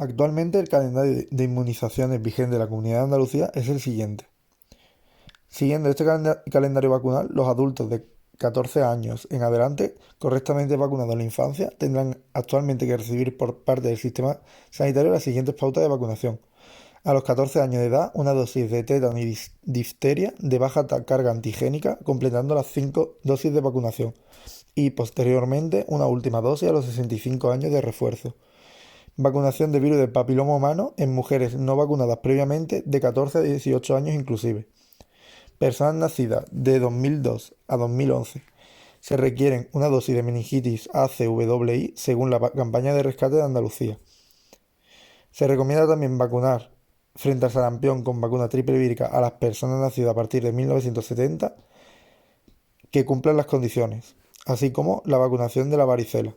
Actualmente el calendario de inmunizaciones vigente de la Comunidad de Andalucía es el siguiente. Siguiendo este calendario vacunal, los adultos de 14 años en adelante, correctamente vacunados en la infancia, tendrán actualmente que recibir por parte del sistema sanitario las siguientes pautas de vacunación. A los 14 años de edad, una dosis de tétano y difteria de baja carga antigénica, completando las 5 dosis de vacunación. Y posteriormente, una última dosis a los 65 años de refuerzo. Vacunación de virus del papiloma humano en mujeres no vacunadas previamente de 14 a 18 años inclusive. Personas nacidas de 2002 a 2011. Se requieren una dosis de meningitis ACWI según la campaña de rescate de Andalucía. Se recomienda también vacunar frente al sarampión con vacuna triple vírica a las personas nacidas a partir de 1970 que cumplan las condiciones, así como la vacunación de la varicela.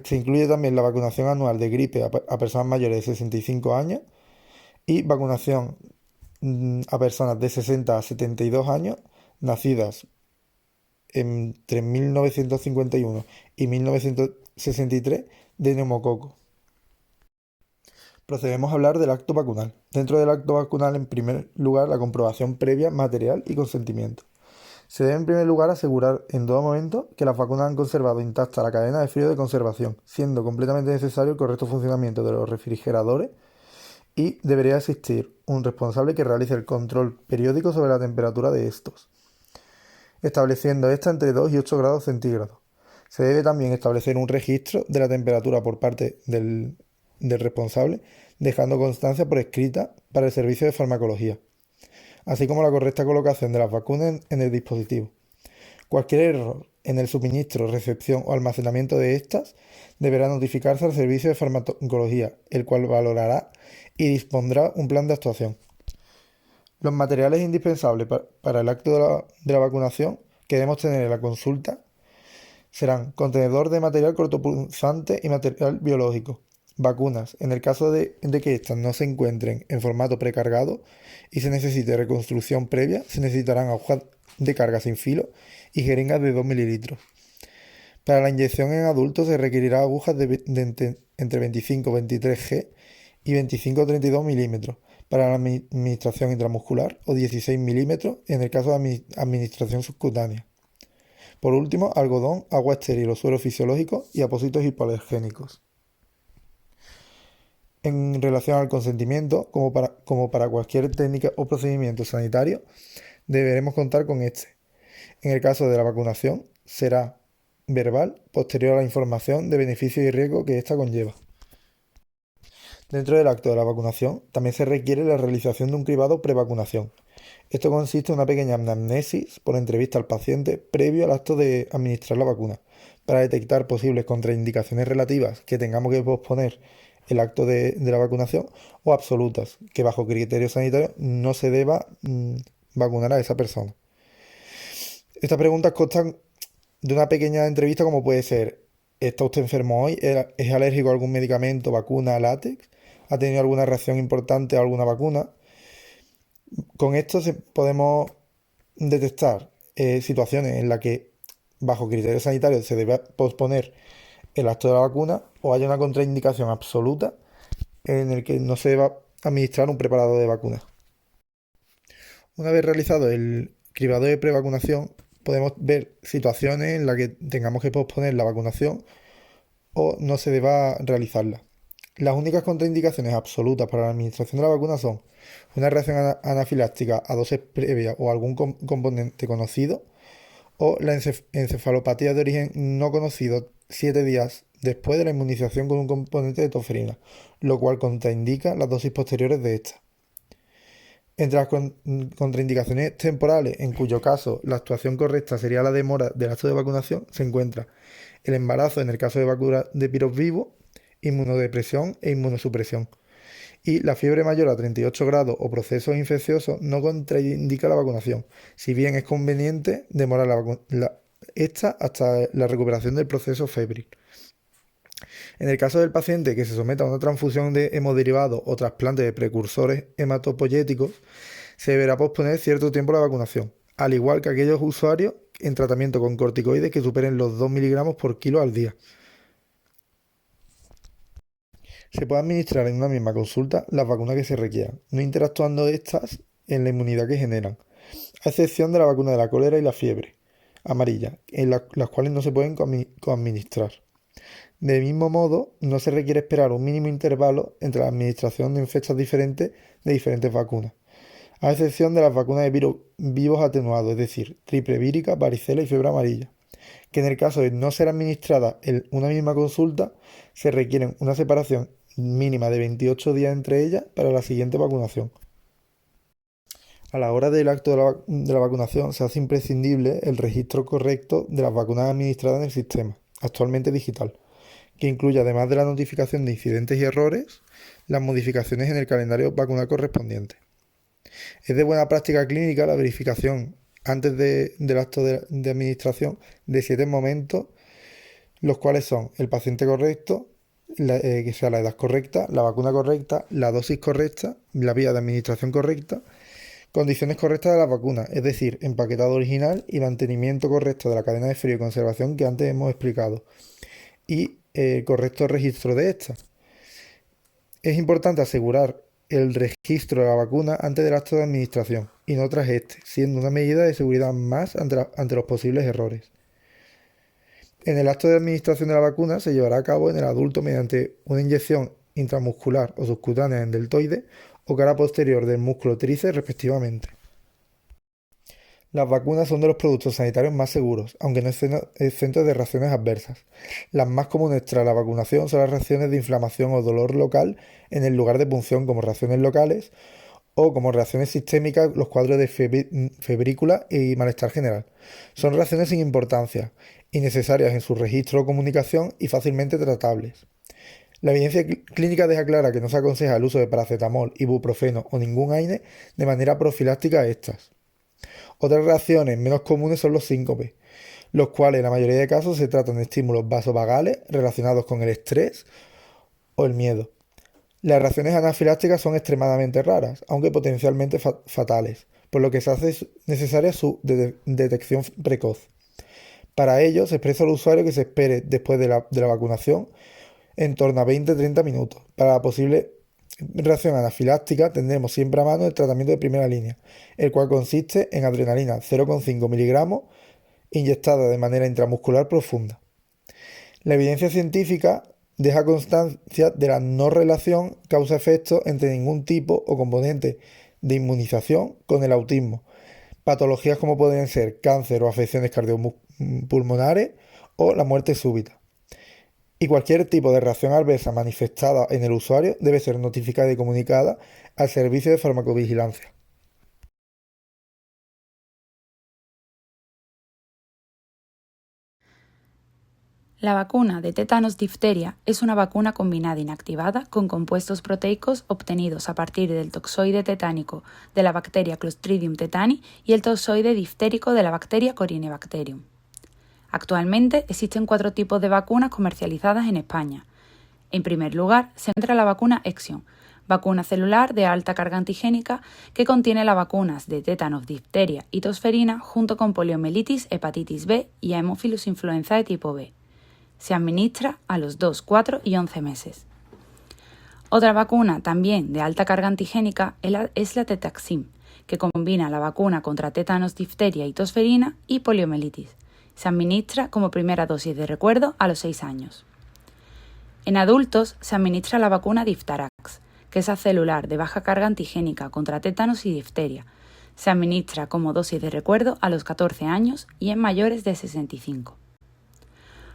Se incluye también la vacunación anual de gripe a personas mayores de 65 años y vacunación a personas de 60 a 72 años nacidas entre 1951 y 1963 de neumococo. Procedemos a hablar del acto vacunal. Dentro del acto vacunal, en primer lugar, la comprobación previa, material y consentimiento. Se debe en primer lugar asegurar en todo momento que las vacunas han conservado intacta la cadena de frío de conservación, siendo completamente necesario el correcto funcionamiento de los refrigeradores y debería existir un responsable que realice el control periódico sobre la temperatura de estos, estableciendo esta entre 2 y 8 grados centígrados. Se debe también establecer un registro de la temperatura por parte del responsable, dejando constancia por escrita para el servicio de farmacología, así como la correcta colocación de las vacunas en el dispositivo. Cualquier error en el suministro, recepción o almacenamiento de estas deberá notificarse al servicio de farmacología, el cual valorará y dispondrá un plan de actuación. Los materiales indispensables para el acto de la vacunación que debemos tener en la consulta serán contenedor de material cortopunzante y material biológico. Vacunas, en el caso de que éstas no se encuentren en formato precargado y se necesite reconstrucción previa, se necesitarán agujas de carga sin filo y jeringas de 2 mililitros. Para la inyección en adultos se requerirá agujas entre 25-23G y 25-32 milímetros para la administración intramuscular o 16 milímetros en el caso de administración subcutánea. Por último, algodón, agua estéril o suero fisiológico y apósitos hipoalergénicos. En relación al consentimiento, como para cualquier técnica o procedimiento sanitario, deberemos contar con este. En el caso de la vacunación, será verbal posterior a la información de beneficios y riesgos que ésta conlleva. Dentro del acto de la vacunación, también se requiere la realización de un cribado prevacunación. Esto consiste en una pequeña anamnesis por entrevista al paciente previo al acto de administrar la vacuna, para detectar posibles contraindicaciones relativas que tengamos que posponer el acto de la vacunación o absolutas, que bajo criterios sanitarios no se deba vacunar a esa persona. Estas preguntas constan de una pequeña entrevista como puede ser: ¿está usted enfermo hoy? ¿Es alérgico a algún medicamento, vacuna, látex? ¿Ha tenido alguna reacción importante a alguna vacuna? Con esto podemos detectar situaciones en las que bajo criterios sanitarios se debe posponer el acto de la vacuna o haya una contraindicación absoluta en el que no se deba administrar un preparado de vacuna. Una vez realizado el cribado de prevacunación, podemos ver situaciones en las que tengamos que posponer la vacunación o no se deba realizarla. Las únicas contraindicaciones absolutas para la administración de la vacuna son una reacción anafiláctica a dosis previas o algún componente conocido, o la encefalopatía de origen no conocido 7 días después de la inmunización con un componente de toferina, lo cual contraindica las dosis posteriores de esta. Entre las contraindicaciones temporales, en cuyo caso la actuación correcta sería la demora del acto de vacunación, se encuentra el embarazo en el caso de vacuna de virus vivo, inmunodepresión e inmunosupresión. Y la fiebre mayor a 38 grados o procesos infecciosos no contraindica la vacunación, si bien es conveniente demorar esta hasta la recuperación del proceso febril. En el caso del paciente que se someta a una transfusión de hemoderivados o trasplante de precursores hematopoyéticos, se deberá posponer cierto tiempo la vacunación, al igual que aquellos usuarios en tratamiento con corticoides que superen los 2 miligramos por kilo al día. Se puede administrar en una misma consulta las vacunas que se requieran, no interactuando estas en la inmunidad que generan, a excepción de la vacuna de la cólera y la fiebre amarilla, en las cuales no se pueden coadministrar. De mismo modo, no se requiere esperar un mínimo intervalo entre la administración en fechas diferentes de diferentes vacunas, a excepción de las vacunas de virus vivos atenuados, es decir, triple vírica, varicela y fiebre amarilla, que en el caso de no ser administradas en una misma consulta, se requiere una separación mínima de 28 días entre ellas para la siguiente vacunación. A la hora del acto de la vacunación se hace imprescindible el registro correcto de las vacunas administradas en el sistema, actualmente digital, que incluye, además de la notificación de incidentes y errores, las modificaciones en el calendario vacunal correspondiente. Es de buena práctica clínica la verificación antes del acto de administración de 7 momentos, los cuales son el paciente correcto, que sea la edad correcta, la vacuna correcta, la dosis correcta, la vía de administración correcta, condiciones correctas de la vacuna, es decir, empaquetado original y mantenimiento correcto de la cadena de frío y conservación que antes hemos explicado, y correcto registro de estas. Es importante asegurar el registro de la vacuna antes del acto de administración y no tras este, siendo una medida de seguridad más ante los posibles errores. En el acto de administración de la vacuna se llevará a cabo en el adulto mediante una inyección intramuscular o subcutánea en deltoide o cara posterior del músculo tríceps respectivamente. Las vacunas son de los productos sanitarios más seguros, aunque no exentos de reacciones adversas. Las más comunes tras la vacunación son las reacciones de inflamación o dolor local en el lugar de punción, como reacciones locales, o como reacciones sistémicas los cuadros de febrícula y malestar general. Son reacciones sin importancia, innecesarias en su registro o comunicación y fácilmente tratables. La evidencia clínica deja clara que no se aconseja el uso de paracetamol, ibuprofeno o ningún AINE de manera profiláctica a estas. Otras reacciones menos comunes son los síncopes, los cuales en la mayoría de casos se tratan de estímulos vasovagales relacionados con el estrés o el miedo. Las reacciones anafilácticas son extremadamente raras, aunque potencialmente fatales, por lo que se hace necesaria su detección precoz. Para ello, se expresa al usuario que se espere después de la vacunación en torno a 20-30 minutos. Para la posible reacción anafiláctica tendremos siempre a mano el tratamiento de primera línea, el cual consiste en adrenalina 0,5 miligramos inyectada de manera intramuscular profunda. La evidencia científica deja constancia de la no relación causa-efecto entre ningún tipo o componente de inmunización con el autismo, patologías como pueden ser cáncer o afecciones cardiopulmonares o la muerte súbita. Y cualquier tipo de reacción adversa manifestada en el usuario debe ser notificada y comunicada al servicio de farmacovigilancia. La vacuna de tétanos-difteria es una vacuna combinada inactivada con compuestos proteicos obtenidos a partir del toxoide tetánico de la bacteria Clostridium tetani y el toxoide diftérico de la bacteria Corynebacterium. Actualmente existen 4 tipos de vacunas comercializadas en España. En primer lugar, se encuentra la vacuna Exion, vacuna celular de alta carga antigénica que contiene las vacunas de tétanos, difteria y tosferina junto con poliomielitis, hepatitis B y Haemophilus influenzae tipo B. Se administra a los 2, 4 y 11 meses. Otra vacuna también de alta carga antigénica es la Tetaxim, que combina la vacuna contra tétanos, difteria y tosferina y poliomielitis. Se administra como primera dosis de recuerdo a los 6 años. En adultos se administra la vacuna Diftarax, que es celular de baja carga antigénica contra tétanos y difteria. Se administra como dosis de recuerdo a los 14 años y en mayores de 65.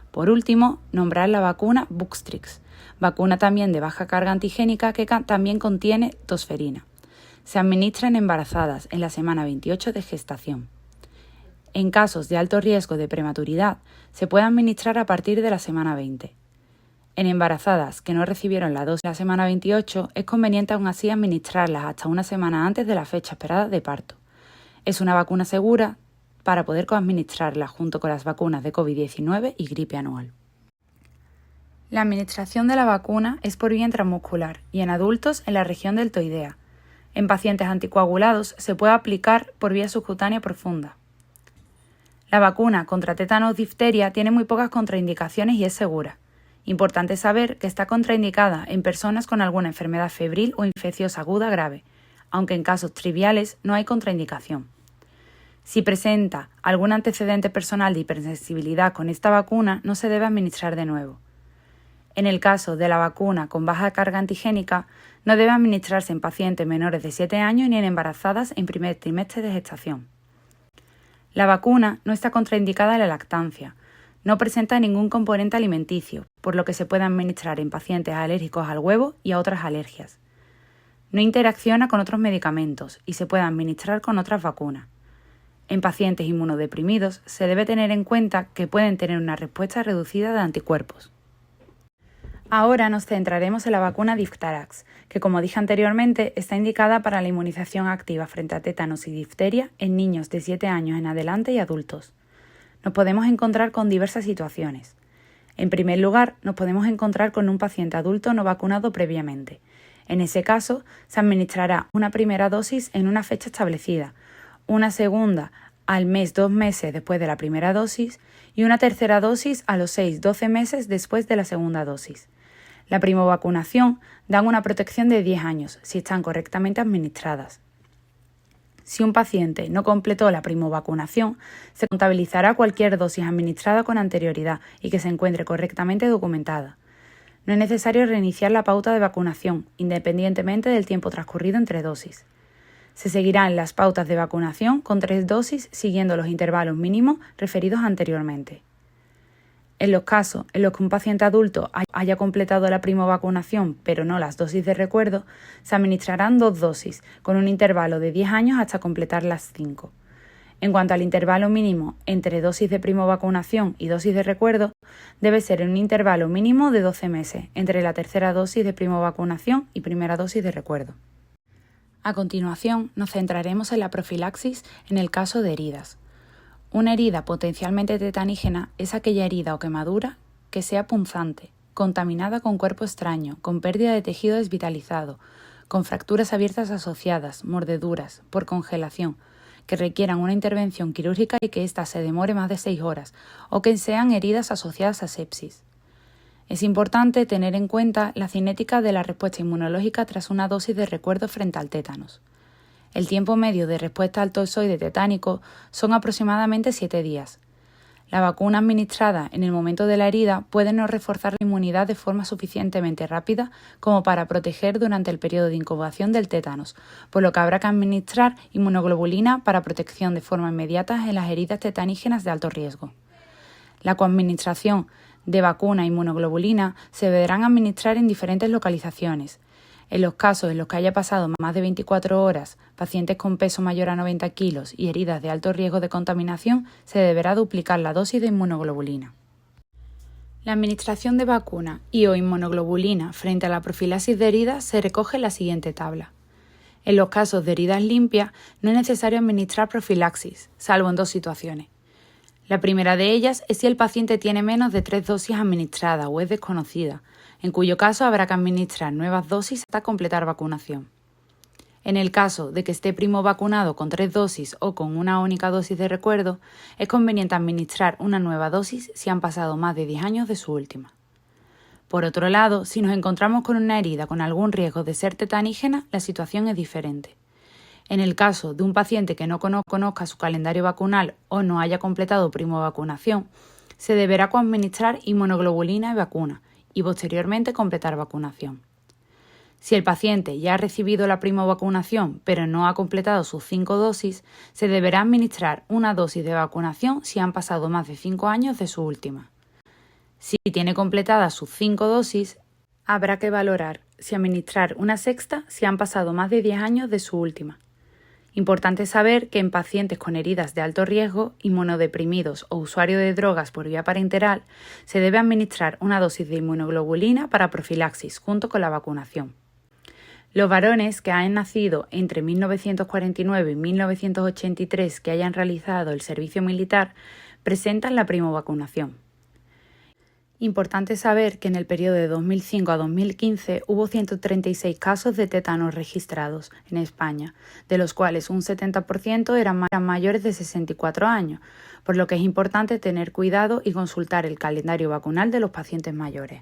Por último, nombrar la vacuna Buxtrix, vacuna también de baja carga antigénica que también contiene tosferina. Se administra en embarazadas en la semana 28 de gestación. En casos de alto riesgo de prematuridad, se puede administrar a partir de la semana 20. En embarazadas que no recibieron la dosis de la semana 28, es conveniente aún así administrarlas hasta una semana antes de la fecha esperada de parto. Es una vacuna segura para poder coadministrarla junto con las vacunas de COVID-19 y gripe anual. La administración de la vacuna es por vía intramuscular y en adultos en la región deltoidea. En pacientes anticoagulados se puede aplicar por vía subcutánea profunda. La vacuna contra tétanos difteria tiene muy pocas contraindicaciones y es segura. Importante saber que está contraindicada en personas con alguna enfermedad febril o infecciosa aguda grave, aunque en casos triviales no hay contraindicación. Si presenta algún antecedente personal de hipersensibilidad con esta vacuna, no se debe administrar de nuevo. En el caso de la vacuna con baja carga antigénica, no debe administrarse en pacientes menores de 7 años ni en embarazadas en primer trimestre de gestación. La vacuna no está contraindicada en la lactancia, no presenta ningún componente alimenticio, por lo que se puede administrar en pacientes alérgicos al huevo y a otras alergias. No interacciona con otros medicamentos y se puede administrar con otras vacunas. En pacientes inmunodeprimidos se debe tener en cuenta que pueden tener una respuesta reducida de anticuerpos. Ahora nos centraremos en la vacuna Diphthalax, que como dije anteriormente está indicada para la inmunización activa frente a tétanos y difteria en niños de 7 años en adelante y adultos. Nos podemos encontrar con diversas situaciones. En primer lugar, nos podemos encontrar con un paciente adulto no vacunado previamente. En ese caso, se administrará una primera dosis en una fecha establecida, una segunda al mes 2 meses después de la primera dosis y una tercera dosis a los 6-12 meses después de la segunda dosis. La primovacunación da una protección de 10 años si están correctamente administradas. Si un paciente no completó la primovacunación, se contabilizará cualquier dosis administrada con anterioridad y que se encuentre correctamente documentada. No es necesario reiniciar la pauta de vacunación, independientemente del tiempo transcurrido entre dosis. Se seguirán las pautas de vacunación con 3 dosis siguiendo los intervalos mínimos referidos anteriormente. En los casos en los que un paciente adulto haya completado la primovacunación pero no las dosis de recuerdo, se administrarán 2 dosis, con un intervalo de 10 años hasta completar las 5. En cuanto al intervalo mínimo entre dosis de primovacunación y dosis de recuerdo, debe ser en un intervalo mínimo de 12 meses entre la tercera dosis de primovacunación y primera dosis de recuerdo. A continuación, nos centraremos en la profilaxis en el caso de heridas. Una herida potencialmente tetanígena es aquella herida o quemadura que sea punzante, contaminada con cuerpo extraño, con pérdida de tejido desvitalizado, con fracturas abiertas asociadas, mordeduras, por congelación, que requieran una intervención quirúrgica y que ésta se demore más de 6 horas, o que sean heridas asociadas a sepsis. Es importante tener en cuenta la cinética de la respuesta inmunológica tras una dosis de recuerdo frente al tétanos. El tiempo medio de respuesta al toxoide tetánico son aproximadamente 7 días. La vacuna administrada en el momento de la herida puede no reforzar la inmunidad de forma suficientemente rápida como para proteger durante el periodo de incubación del tétanos, por lo que habrá que administrar inmunoglobulina para protección de forma inmediata en las heridas tetanígenas de alto riesgo. La coadministración de vacuna e inmunoglobulina se deberán administrar en diferentes localizaciones. En los casos en los que haya pasado más de 24 horas, pacientes con peso mayor a 90 kilos y heridas de alto riesgo de contaminación, se deberá duplicar la dosis de inmunoglobulina. La administración de vacuna y o inmunoglobulina frente a la profilaxis de heridas se recoge en la siguiente tabla. En los casos de heridas limpias no es necesario administrar profilaxis, salvo en 2 situaciones. La primera de ellas es si el paciente tiene menos de 3 dosis administradas o es desconocida, en cuyo caso habrá que administrar nuevas dosis hasta completar vacunación. En el caso de que esté primovacunado con 3 dosis o con una única dosis de recuerdo, es conveniente administrar una nueva dosis si han pasado más de 10 años de su última. Por otro lado, si nos encontramos con una herida con algún riesgo de ser tetanígena, la situación es diferente. En el caso de un paciente que no conozca su calendario vacunal o no haya completado primovacunación, se deberá coadministrar inmunoglobulina y vacuna y posteriormente completar vacunación. Si el paciente ya ha recibido la primovacunación pero no ha completado sus 5 dosis, se deberá administrar una dosis de vacunación si han pasado más de 5 años de su última. Si tiene completadas sus 5 dosis, habrá que valorar si administrar una sexta si han pasado más de 10 años de su última. Importante saber que en pacientes con heridas de alto riesgo, inmunodeprimidos o usuarios de drogas por vía parenteral, se debe administrar una dosis de inmunoglobulina para profilaxis junto con la vacunación. Los varones que hayan nacido entre 1949 y 1983 que hayan realizado el servicio militar presentan la primovacunación. Importante saber que en el periodo de 2005 a 2015 hubo 136 casos de tétanos registrados en España, de los cuales un 70% eran mayores de 64 años, por lo que es importante tener cuidado y consultar el calendario vacunal de los pacientes mayores.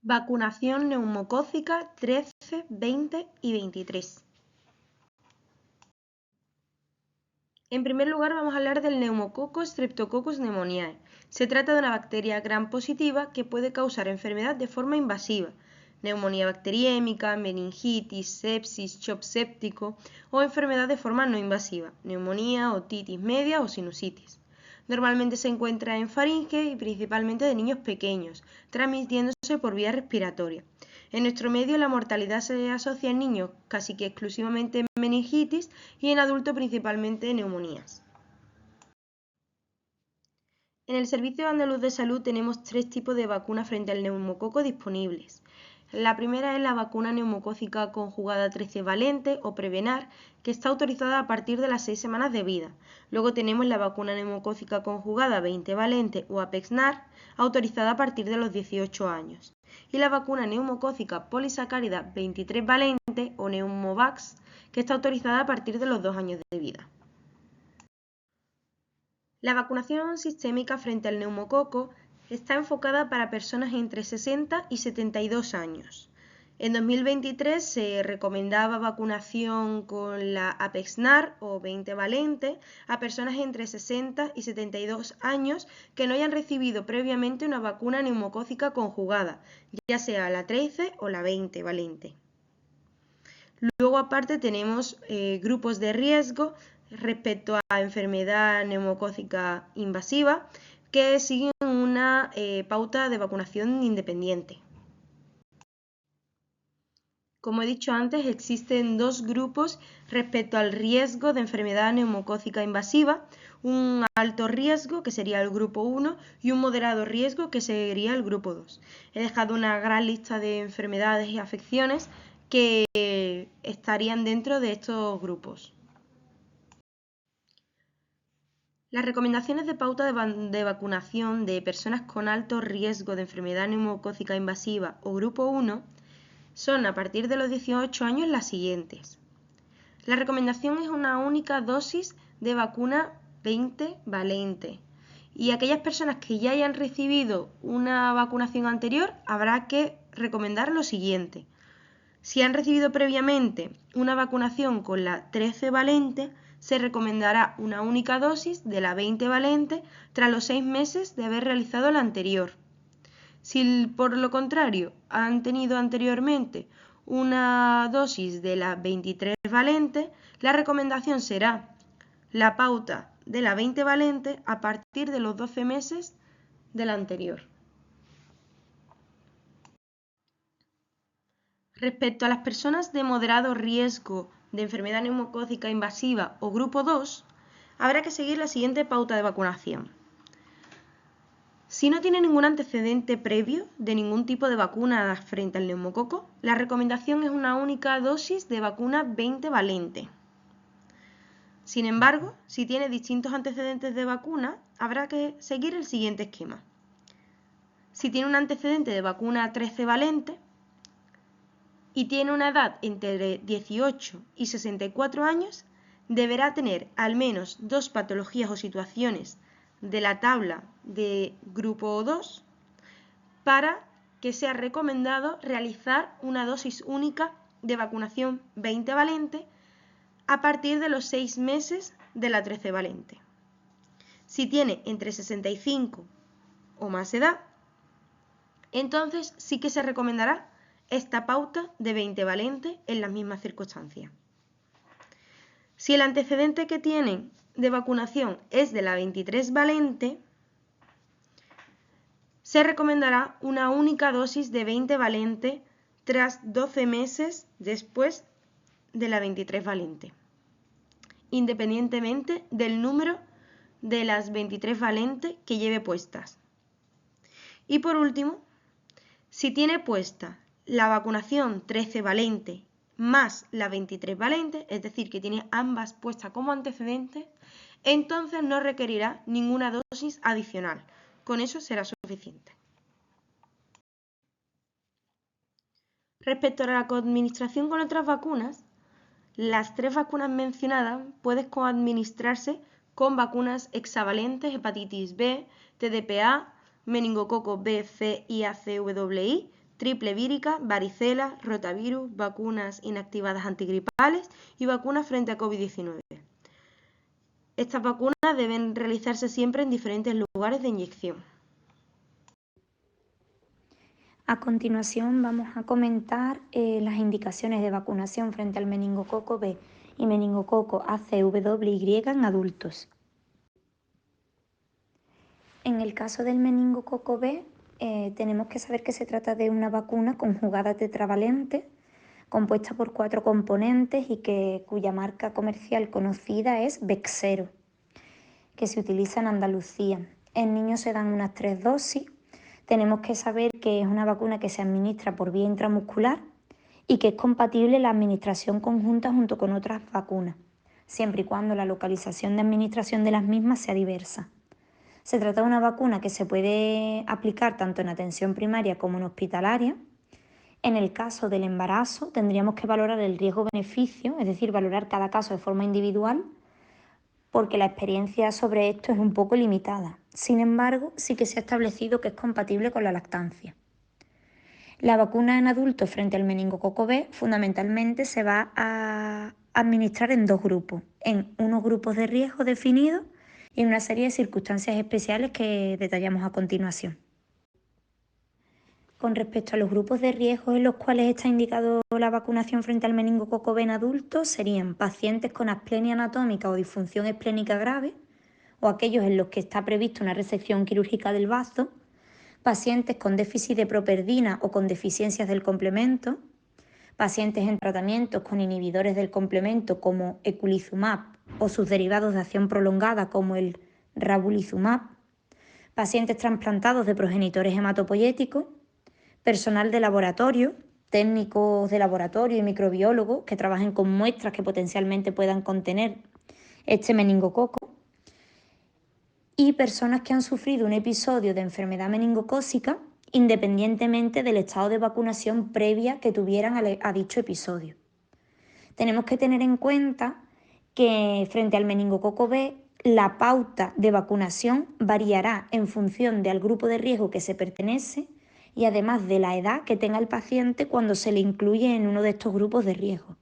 Vacunación neumocócica 13, 20 y 23. En primer lugar vamos a hablar del neumococo Streptococcus pneumoniae. Se trata de una bacteria gram positiva que puede causar enfermedad de forma invasiva, neumonía bacteriémica, meningitis, sepsis, shock séptico o enfermedad de forma no invasiva, neumonía, otitis media o sinusitis. Normalmente se encuentra en faringe y principalmente de niños pequeños, transmitiéndose por vía respiratoria. En nuestro medio la mortalidad se asocia en niños casi que exclusivamente en meningitis y en adultos principalmente en neumonías. En el Servicio Andaluz de Salud tenemos 3 tipos de vacunas frente al neumococo disponibles. La primera es la vacuna neumocócica conjugada 13 valente o Prevenar, que está autorizada a partir de las 6 semanas de vida. Luego tenemos la vacuna neumocócica conjugada 20 valente o Apexnar, autorizada a partir de los 18 años. Y la vacuna neumocócica polisacárida 23 valente o Neumovax, que está autorizada a partir de los 2 años de vida. La vacunación sistémica frente al neumococo está enfocada para personas entre 60 y 72 años. En 2023 se recomendaba vacunación con la Apexnar o 20 valente a personas entre 60 y 72 años que no hayan recibido previamente una vacuna neumocócica conjugada, ya sea la 13 o la 20 valente. Luego aparte tenemos grupos de riesgo respecto a enfermedad neumocócica invasiva que siguen una pauta de vacunación independiente. Como he dicho antes, existen 2 grupos respecto al riesgo de enfermedad neumocócica invasiva, un alto riesgo, que sería el grupo 1, y un moderado riesgo, que sería el grupo 2. He dejado una gran lista de enfermedades y afecciones que estarían dentro de estos grupos. Las recomendaciones de pauta de vacunación de personas con alto riesgo de enfermedad neumocócica invasiva o grupo 1 son a partir de los 18 años las siguientes. La recomendación es una única dosis de vacuna 20 valente y aquellas personas que ya hayan recibido una vacunación anterior habrá que recomendar lo siguiente. Si han recibido previamente una vacunación con la 13 valente, se recomendará una única dosis de la 20 valente tras los 6 meses de haber realizado la anterior. Si por lo contrario han tenido anteriormente una dosis de la 23 valente, la recomendación será la pauta de la 20 valente a partir de los 12 meses de la anterior. Respecto a las personas de moderado riesgo de enfermedad neumocócica invasiva o grupo 2, habrá que seguir la siguiente pauta de vacunación. Si no tiene ningún antecedente previo de ningún tipo de vacuna frente al neumococo, la recomendación es una única dosis de vacuna 20 valente. Sin embargo, si tiene distintos antecedentes de vacuna, habrá que seguir el siguiente esquema. Si tiene un antecedente de vacuna 13 valente, y tiene una edad entre 18 y 64 años, deberá tener al menos 2 patologías o situaciones de la tabla de grupo 2 para que sea recomendado realizar una dosis única de vacunación 20 valente a partir de los 6 meses de la 13 valente. Si tiene entre 65 o más edad, entonces sí que se recomendará esta pauta de 20 valente en las mismas circunstancias. Si el antecedente que tienen de vacunación es de la 23 valente, se recomendará una única dosis de 20 valente tras 12 meses después de la 23 valente, independientemente del número de las 23 valente que lleve puestas. Y por último, si tiene puesta la vacunación 13 valente más la 23 valente, es decir, que tiene ambas puestas como antecedentes, entonces no requerirá ninguna dosis adicional, Con eso será suficiente. Respecto a la coadministración con otras vacunas, las 3 vacunas mencionadas pueden coadministrarse con vacunas hexavalentes, hepatitis B, TDPA, meningococo B, C y ACWI, triple vírica, varicela, rotavirus, vacunas inactivadas antigripales y vacunas frente a COVID-19. Estas vacunas deben realizarse siempre en diferentes lugares de inyección. A continuación vamos a comentar las indicaciones de vacunación frente al meningococo B y meningococo ACWY en adultos. En el caso del meningococo B, tenemos que saber que se trata de una vacuna conjugada tetravalente, compuesta por 4 componentes y cuya marca comercial conocida es Bexsero, que se utiliza en Andalucía. En niños se dan unas 3 dosis. Tenemos que saber que es una vacuna que se administra por vía intramuscular y que es compatible la administración conjunta junto con otras vacunas, siempre y cuando la localización de administración de las mismas sea diversa. Se trata de una vacuna que se puede aplicar tanto en atención primaria como en hospitalaria. En el caso del embarazo tendríamos que valorar el riesgo-beneficio, es decir, valorar cada caso de forma individual, porque la experiencia sobre esto es un poco limitada. Sin embargo, sí que se ha establecido que es compatible con la lactancia. La vacuna en adultos frente al meningococo B fundamentalmente se va a administrar en 2 grupos, en unos grupos de riesgo definidos y en una serie de circunstancias especiales que detallamos a continuación. Con respecto a los grupos de riesgo en los cuales está indicado la vacunación frente al meningococo B en adultos, serían pacientes con asplenia anatómica o disfunción esplénica grave, o aquellos en los que está prevista una resección quirúrgica del bazo, pacientes con déficit de properdina o con deficiencias del complemento, pacientes en tratamientos con inhibidores del complemento como eculizumab o sus derivados de acción prolongada como el ravulizumab, pacientes trasplantados de progenitores hematopoyéticos, personal de laboratorio, técnicos de laboratorio y microbiólogos que trabajen con muestras que potencialmente puedan contener este meningococo, y personas que han sufrido un episodio de enfermedad meningocócica independientemente del estado de vacunación previa que tuvieran a dicho episodio. Tenemos que tener en cuenta que frente al meningococo B la pauta de vacunación variará en función del grupo de riesgo que se pertenece y además de la edad que tenga el paciente cuando se le incluye en uno de estos grupos de riesgo.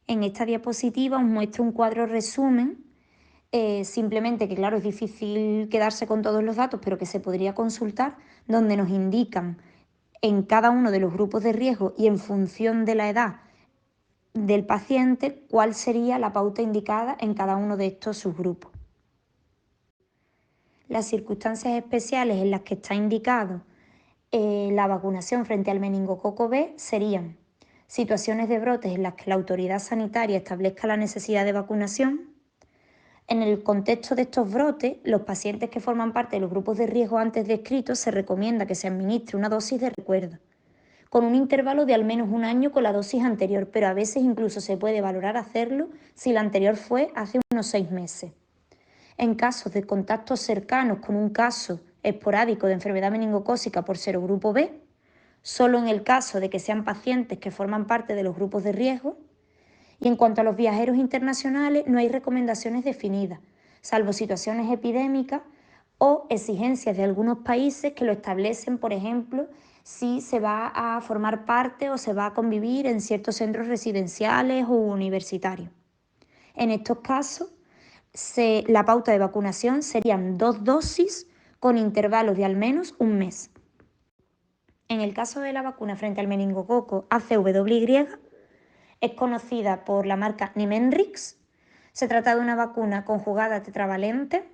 En esta diapositiva os muestro un cuadro resumen, simplemente que claro es difícil quedarse con todos los datos, pero que se podría consultar, donde nos indican en cada uno de los grupos de riesgo y en función de la edad del paciente cuál sería la pauta indicada en cada uno de estos subgrupos. Las circunstancias especiales en las que está indicado la vacunación frente al meningococo B serían situaciones de brotes en las que la autoridad sanitaria establezca la necesidad de vacunación. En el contexto de estos brotes, los pacientes que forman parte de los grupos de riesgo antes descritos se recomienda que se administre una dosis de recuerdo, con un intervalo de al menos 1 año con la dosis anterior, pero a veces incluso se puede valorar hacerlo si la anterior fue hace unos 6 meses. En casos de contactos cercanos con un caso esporádico de enfermedad meningocócica por serogrupo B, solo en el caso de que sean pacientes que forman parte de los grupos de riesgo. Y en cuanto a los viajeros internacionales, no hay recomendaciones definidas, salvo situaciones epidémicas o exigencias de algunos países que lo establecen, por ejemplo, si se va a formar parte o se va a convivir en ciertos centros residenciales o universitarios. En estos casos, la pauta de vacunación serían 2 dosis con intervalos de al menos 1 mes. En el caso de la vacuna frente al meningococo ACWY, es conocida por la marca Nimenrix. Se trata de una vacuna conjugada tetravalente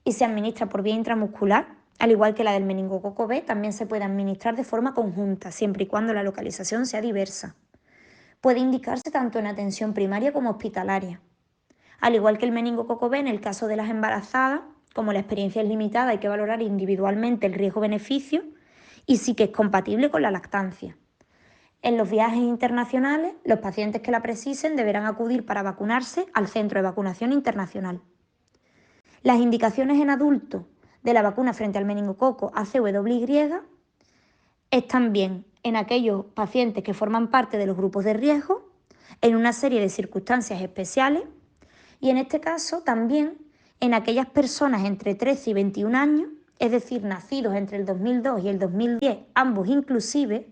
y se administra por vía intramuscular, al igual que la del meningococo B, también se puede administrar de forma conjunta, siempre y cuando la localización sea diversa. Puede indicarse tanto en atención primaria como hospitalaria. Al igual que el meningococo B, en el caso de las embarazadas, como la experiencia es limitada, hay que valorar individualmente el riesgo-beneficio y sí que es compatible con la lactancia. En los viajes internacionales, los pacientes que la precisen deberán acudir para vacunarse al centro de vacunación internacional. Las indicaciones en adultos de la vacuna frente al meningococo ACWY es también en aquellos pacientes que forman parte de los grupos de riesgo, en una serie de circunstancias especiales, y en este caso también en aquellas personas entre 13 y 21 años, es decir, nacidos entre el 2002 y el 2010, ambos inclusive,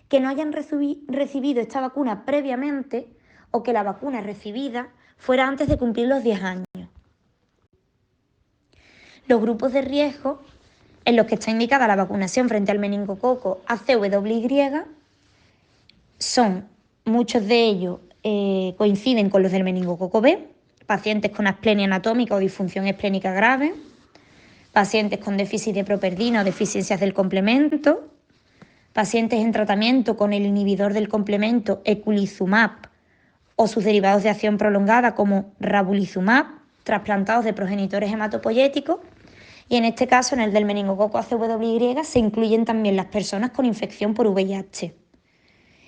que no hayan recibido esta vacuna previamente o que la vacuna recibida fuera antes de cumplir los 10 años. Los grupos de riesgo en los que está indicada la vacunación frente al meningococo ACWY son, muchos de ellos coinciden con los del meningococo B, pacientes con asplenia anatómica o disfunción esplénica grave, pacientes con déficit de properdina o deficiencias del complemento, pacientes en tratamiento con el inhibidor del complemento eculizumab o sus derivados de acción prolongada como rabulizumab, trasplantados de progenitores hematopoyéticos, y en este caso, en el del meningococo ACWY, se incluyen también las personas con infección por VIH.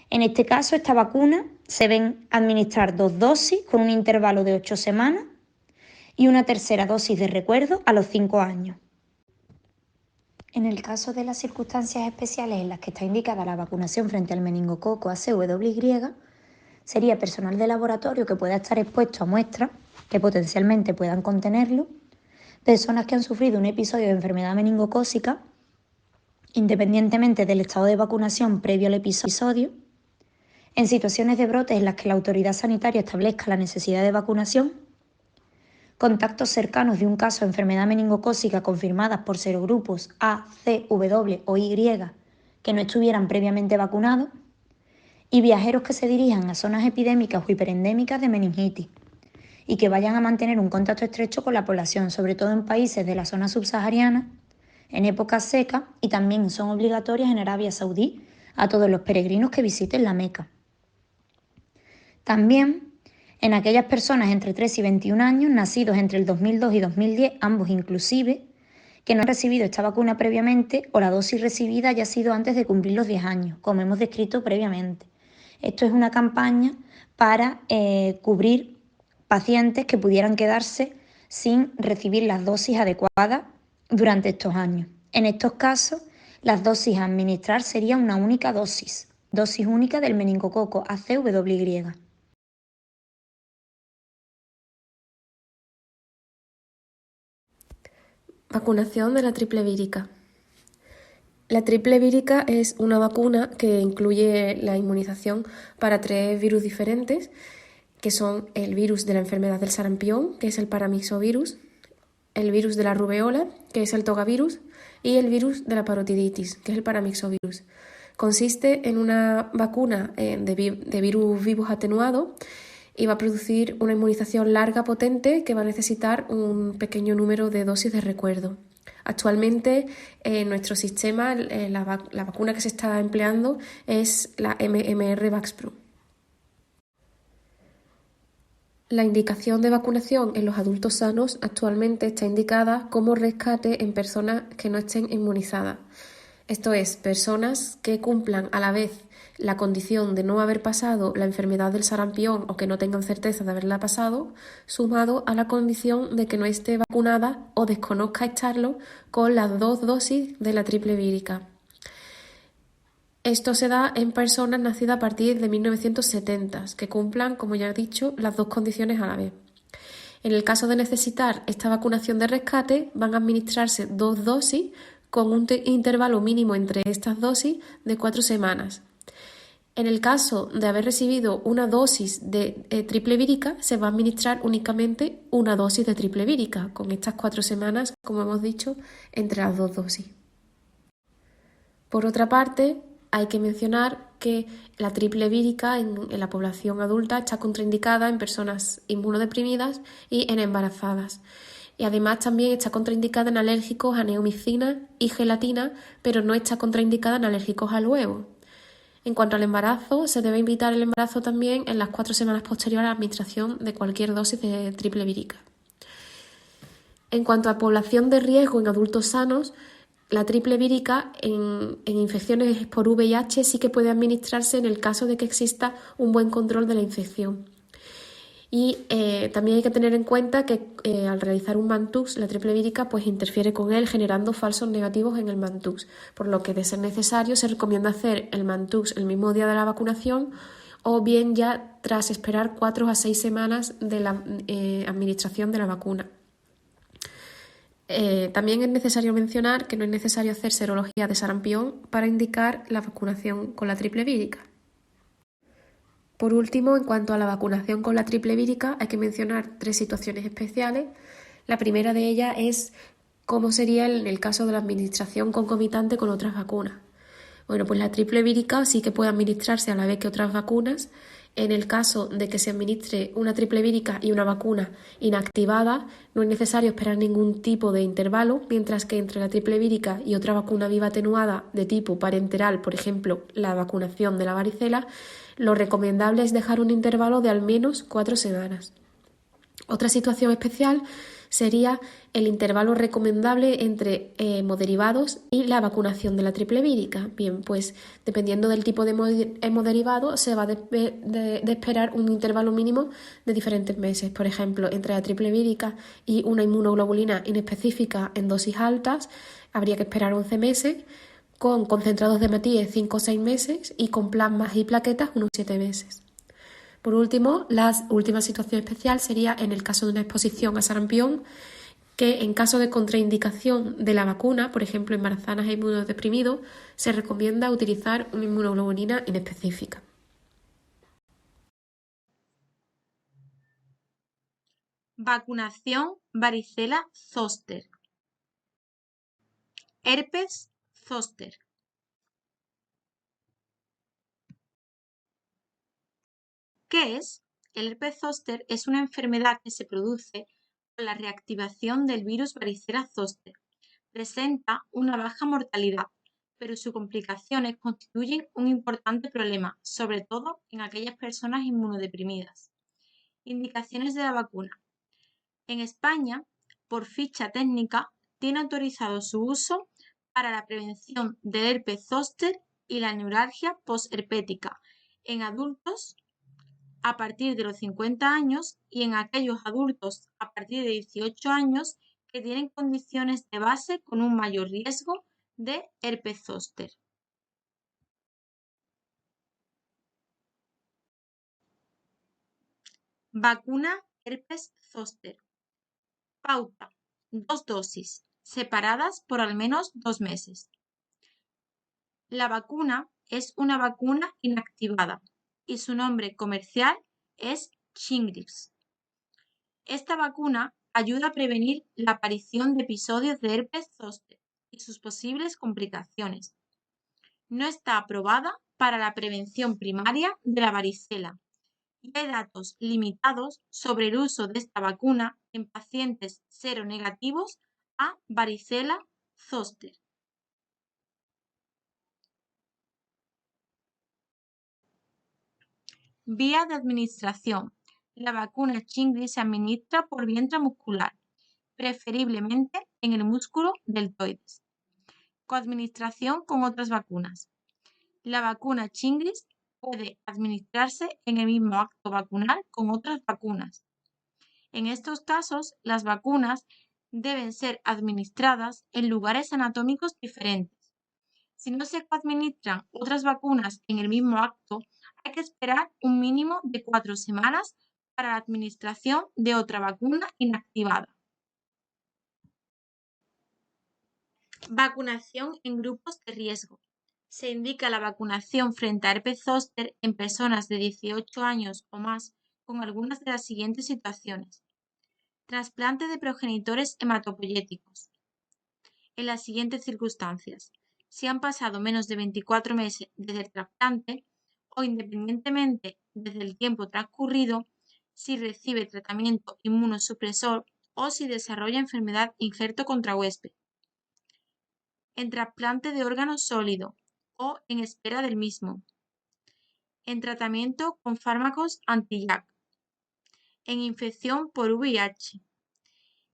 En este caso, esta vacuna se deben administrar 2 dosis con un intervalo de 8 semanas y una tercera dosis de recuerdo a los 5 años. En el caso de las circunstancias especiales en las que está indicada la vacunación frente al meningococo ACWY, sería personal de laboratorio que pueda estar expuesto a muestras que potencialmente puedan contenerlo, personas que han sufrido un episodio de enfermedad meningocócica, independientemente del estado de vacunación previo al episodio, en situaciones de brotes en las que la autoridad sanitaria establezca la necesidad de vacunación, contactos cercanos de un caso de enfermedad meningocócica confirmadas por serogrupos A, C, W o Y que no estuvieran previamente vacunados, y viajeros que se dirijan a zonas epidémicas o hiperendémicas de meningitis y que vayan a mantener un contacto estrecho con la población, sobre todo en países de la zona subsahariana, en épocas secas, y también son obligatorias en Arabia Saudí a todos los peregrinos que visiten la Meca. También en aquellas personas entre 3 y 21 años, nacidos entre el 2002 y 2010, ambos inclusive, que no han recibido esta vacuna previamente o la dosis recibida haya sido antes de cumplir los 10 años, como hemos descrito previamente. Esto es una campaña para cubrir pacientes que pudieran quedarse sin recibir las dosis adecuadas durante estos años. En estos casos, las dosis a administrar sería una única dosis única del meningococo ACWY. Vacunación de la triple vírica. La triple vírica es una vacuna que incluye la inmunización para 3 virus diferentes, que son el virus de la enfermedad del sarampión, que es el paramyxovirus, el virus de la rubeola, que es el togavirus, y el virus de la parotiditis, que es el paramyxovirus. Consiste en una vacuna de virus vivos atenuado y va a producir una inmunización larga, potente, que va a necesitar un pequeño número de dosis de recuerdo. Actualmente en nuestro sistema la vacuna que se está empleando es la MMR Vaxpro. La indicación de vacunación en los adultos sanos actualmente está indicada como rescate en personas que no estén inmunizadas. Esto es, personas que cumplan a la vez la condición de no haber pasado la enfermedad del sarampión o que no tengan certeza de haberla pasado, sumado a la condición de que no esté vacunada o desconozca estarlo con las 2 dosis de la triple vírica. Esto se da en personas nacidas a partir de 1970, que cumplan, como ya he dicho, las 2 condiciones a la vez. En el caso de necesitar esta vacunación de rescate, van a administrarse 2 dosis con un intervalo mínimo entre estas dosis de 4 semanas. En el caso de haber recibido una dosis de triple vírica, se va a administrar únicamente una dosis de triple vírica, con estas 4 semanas, como hemos dicho, entre las 2 dosis. Por otra parte, hay que mencionar que la triple vírica en la población adulta está contraindicada en personas inmunodeprimidas y en embarazadas. Y además también está contraindicada en alérgicos a neomicina y gelatina, pero no está contraindicada en alérgicos al huevo. En cuanto al embarazo, se debe evitar el embarazo también en las 4 semanas posteriores a la administración de cualquier dosis de triple vírica. En cuanto a población de riesgo en adultos sanos, la triple vírica en infecciones por VIH sí que puede administrarse en el caso de que exista un buen control de la infección. Y también hay que tener en cuenta que al realizar un Mantux, la triple vírica pues interfiere con él generando falsos negativos en el Mantux, por lo que de ser necesario se recomienda hacer el Mantux el mismo día de la vacunación o bien ya tras esperar 4 a 6 semanas de la administración de la vacuna. También es necesario mencionar que no es necesario hacer serología de sarampión para indicar la vacunación con la triple vírica. Por último, en cuanto a la vacunación con la triple vírica, hay que mencionar 3 situaciones especiales. La primera de ellas es cómo sería en el caso de la administración concomitante con otras vacunas. Bueno, pues la triple vírica sí que puede administrarse a la vez que otras vacunas. En el caso de que se administre una triple vírica y una vacuna inactivada, no es necesario esperar ningún tipo de intervalo, mientras que entre la triple vírica y otra vacuna viva atenuada de tipo parenteral, por ejemplo, la vacunación de la varicela, lo recomendable es dejar un intervalo de al menos 4 semanas. Otra situación especial sería el intervalo recomendable entre hemoderivados y la vacunación de la triple vírica. Bien, pues dependiendo del tipo de hemoderivado se va de esperar un intervalo mínimo de diferentes meses. Por ejemplo, entre la triple vírica y una inmunoglobulina inespecífica en dosis altas habría que esperar 11 meses, con concentrados de hematíes 5 o 6 meses y con plasmas y plaquetas unos 7 meses. Por último, la última situación especial sería en el caso de una exposición a sarampión, que en caso de contraindicación de la vacuna, por ejemplo embarazadas e inmunodeprimidos, se recomienda utilizar una inmunoglobulina inespecífica. Vacunación varicela zóster. Herpes zóster. ¿Qué es? El herpes zóster es una enfermedad que se produce por la reactivación del virus varicela zóster. Presenta una baja mortalidad, pero sus complicaciones constituyen un importante problema, sobre todo en aquellas personas inmunodeprimidas. Indicaciones de la vacuna. En España, por ficha técnica, tiene autorizado su uso para la prevención del herpes zóster y la neuralgia posherpética en adultos a partir de los 50 años y en aquellos adultos a partir de 18 años que tienen condiciones de base con un mayor riesgo de herpes zóster. Vacuna herpes zóster. Pauta: 2 dosis, separadas por al menos 2 meses. La vacuna es una vacuna inactivada y su nombre comercial es Shingrix. Esta vacuna ayuda a prevenir la aparición de episodios de herpes zóster y sus posibles complicaciones. No está aprobada para la prevención primaria de la varicela y hay datos limitados sobre el uso de esta vacuna en pacientes seronegativos a varicela zóster. Vía de administración. La vacuna Shingrix se administra por vía intramuscular, preferiblemente en el músculo deltoides. Coadministración con otras vacunas. La vacuna Shingrix puede administrarse en el mismo acto vacunal con otras vacunas. En estos casos, las vacunas deben ser administradas en lugares anatómicos diferentes. Si no se coadministran otras vacunas en el mismo acto, hay que esperar un mínimo de 4 semanas para la administración de otra vacuna inactivada. Vacunación en grupos de riesgo. Se indica la vacunación frente a herpes zóster en personas de 18 años o más con algunas de las siguientes situaciones. Trasplante de progenitores hematopoyéticos. En las siguientes circunstancias: si han pasado menos de 24 meses desde el trasplante o independientemente desde el tiempo transcurrido, si recibe tratamiento inmunosupresor o si desarrolla enfermedad injerto contra huésped. En trasplante de órgano sólido o en espera del mismo. En tratamiento con fármacos anti-JAK. En infección por VIH.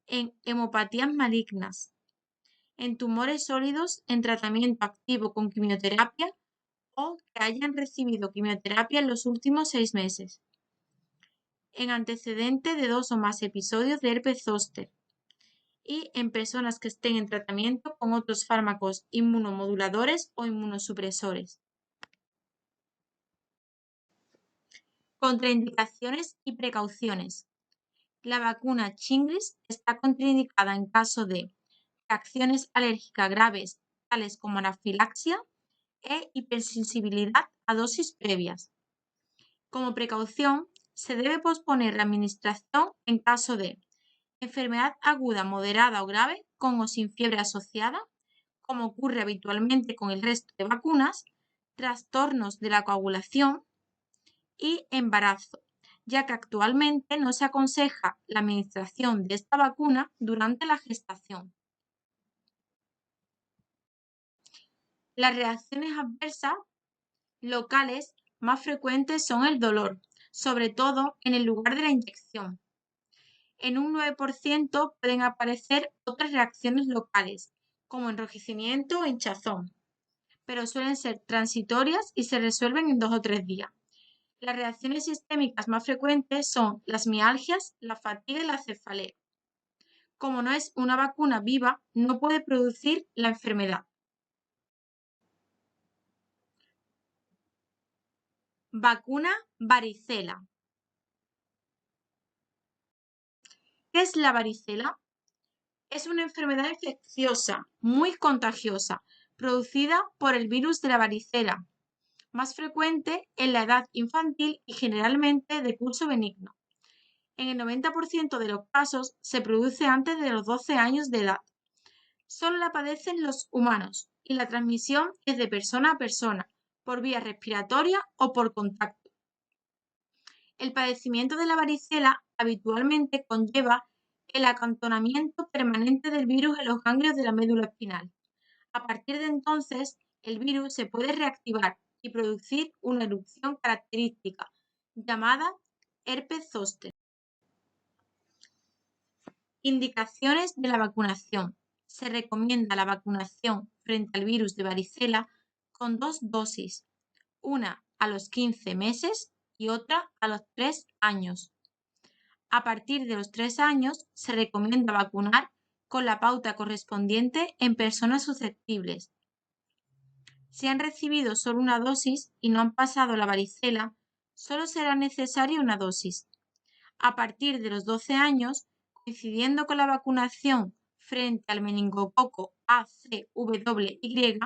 En hemopatías malignas. En tumores sólidos en tratamiento activo con quimioterapia o que hayan recibido quimioterapia en los últimos 6 meses. en antecedente de 2 o más episodios de herpes zóster y en personas que estén en tratamiento con otros fármacos inmunomoduladores o inmunosupresores. Contraindicaciones y precauciones. La vacuna Shingrix está contraindicada en caso de reacciones alérgicas graves, tales como anafilaxia e hipersensibilidad a dosis previas. Como precaución, se debe posponer la administración en caso de enfermedad aguda, moderada o grave, con o sin fiebre asociada, como ocurre habitualmente con el resto de vacunas, trastornos de la coagulación y embarazo, ya que actualmente no se aconseja la administración de esta vacuna durante la gestación. Las reacciones adversas locales más frecuentes son el dolor, sobre todo en el lugar de la inyección. En un 9% pueden aparecer otras reacciones locales, como enrojecimiento o hinchazón, pero suelen ser transitorias y se resuelven en 2 o 3 días. Las reacciones sistémicas más frecuentes son las mialgias, la fatiga y la cefalea. Como no es una vacuna viva, no puede producir la enfermedad. Vacuna varicela. ¿Qué es la varicela? Es una enfermedad infecciosa muy contagiosa, producida por el virus de la varicela, más frecuente en la edad infantil y generalmente de curso benigno. En el 90% de los casos se produce antes de los 12 años de edad. Solo la padecen los humanos y la transmisión es de persona a persona, por vía respiratoria o por contacto. El padecimiento de la varicela habitualmente conlleva el acantonamiento permanente del virus en los ganglios de la médula espinal. A partir de entonces, el virus se puede reactivar y producir una erupción característica, llamada herpes zóster. Indicaciones de la vacunación. Se recomienda la vacunación frente al virus de varicela con 2 dosis, una a los 15 meses y otra a los 3 años. A partir de los 3 años se recomienda vacunar con la pauta correspondiente en personas susceptibles. Si han recibido solo una dosis y no han pasado la varicela, solo será necesaria una dosis. A partir de los 12 años, coincidiendo con la vacunación frente al meningococo ACWY,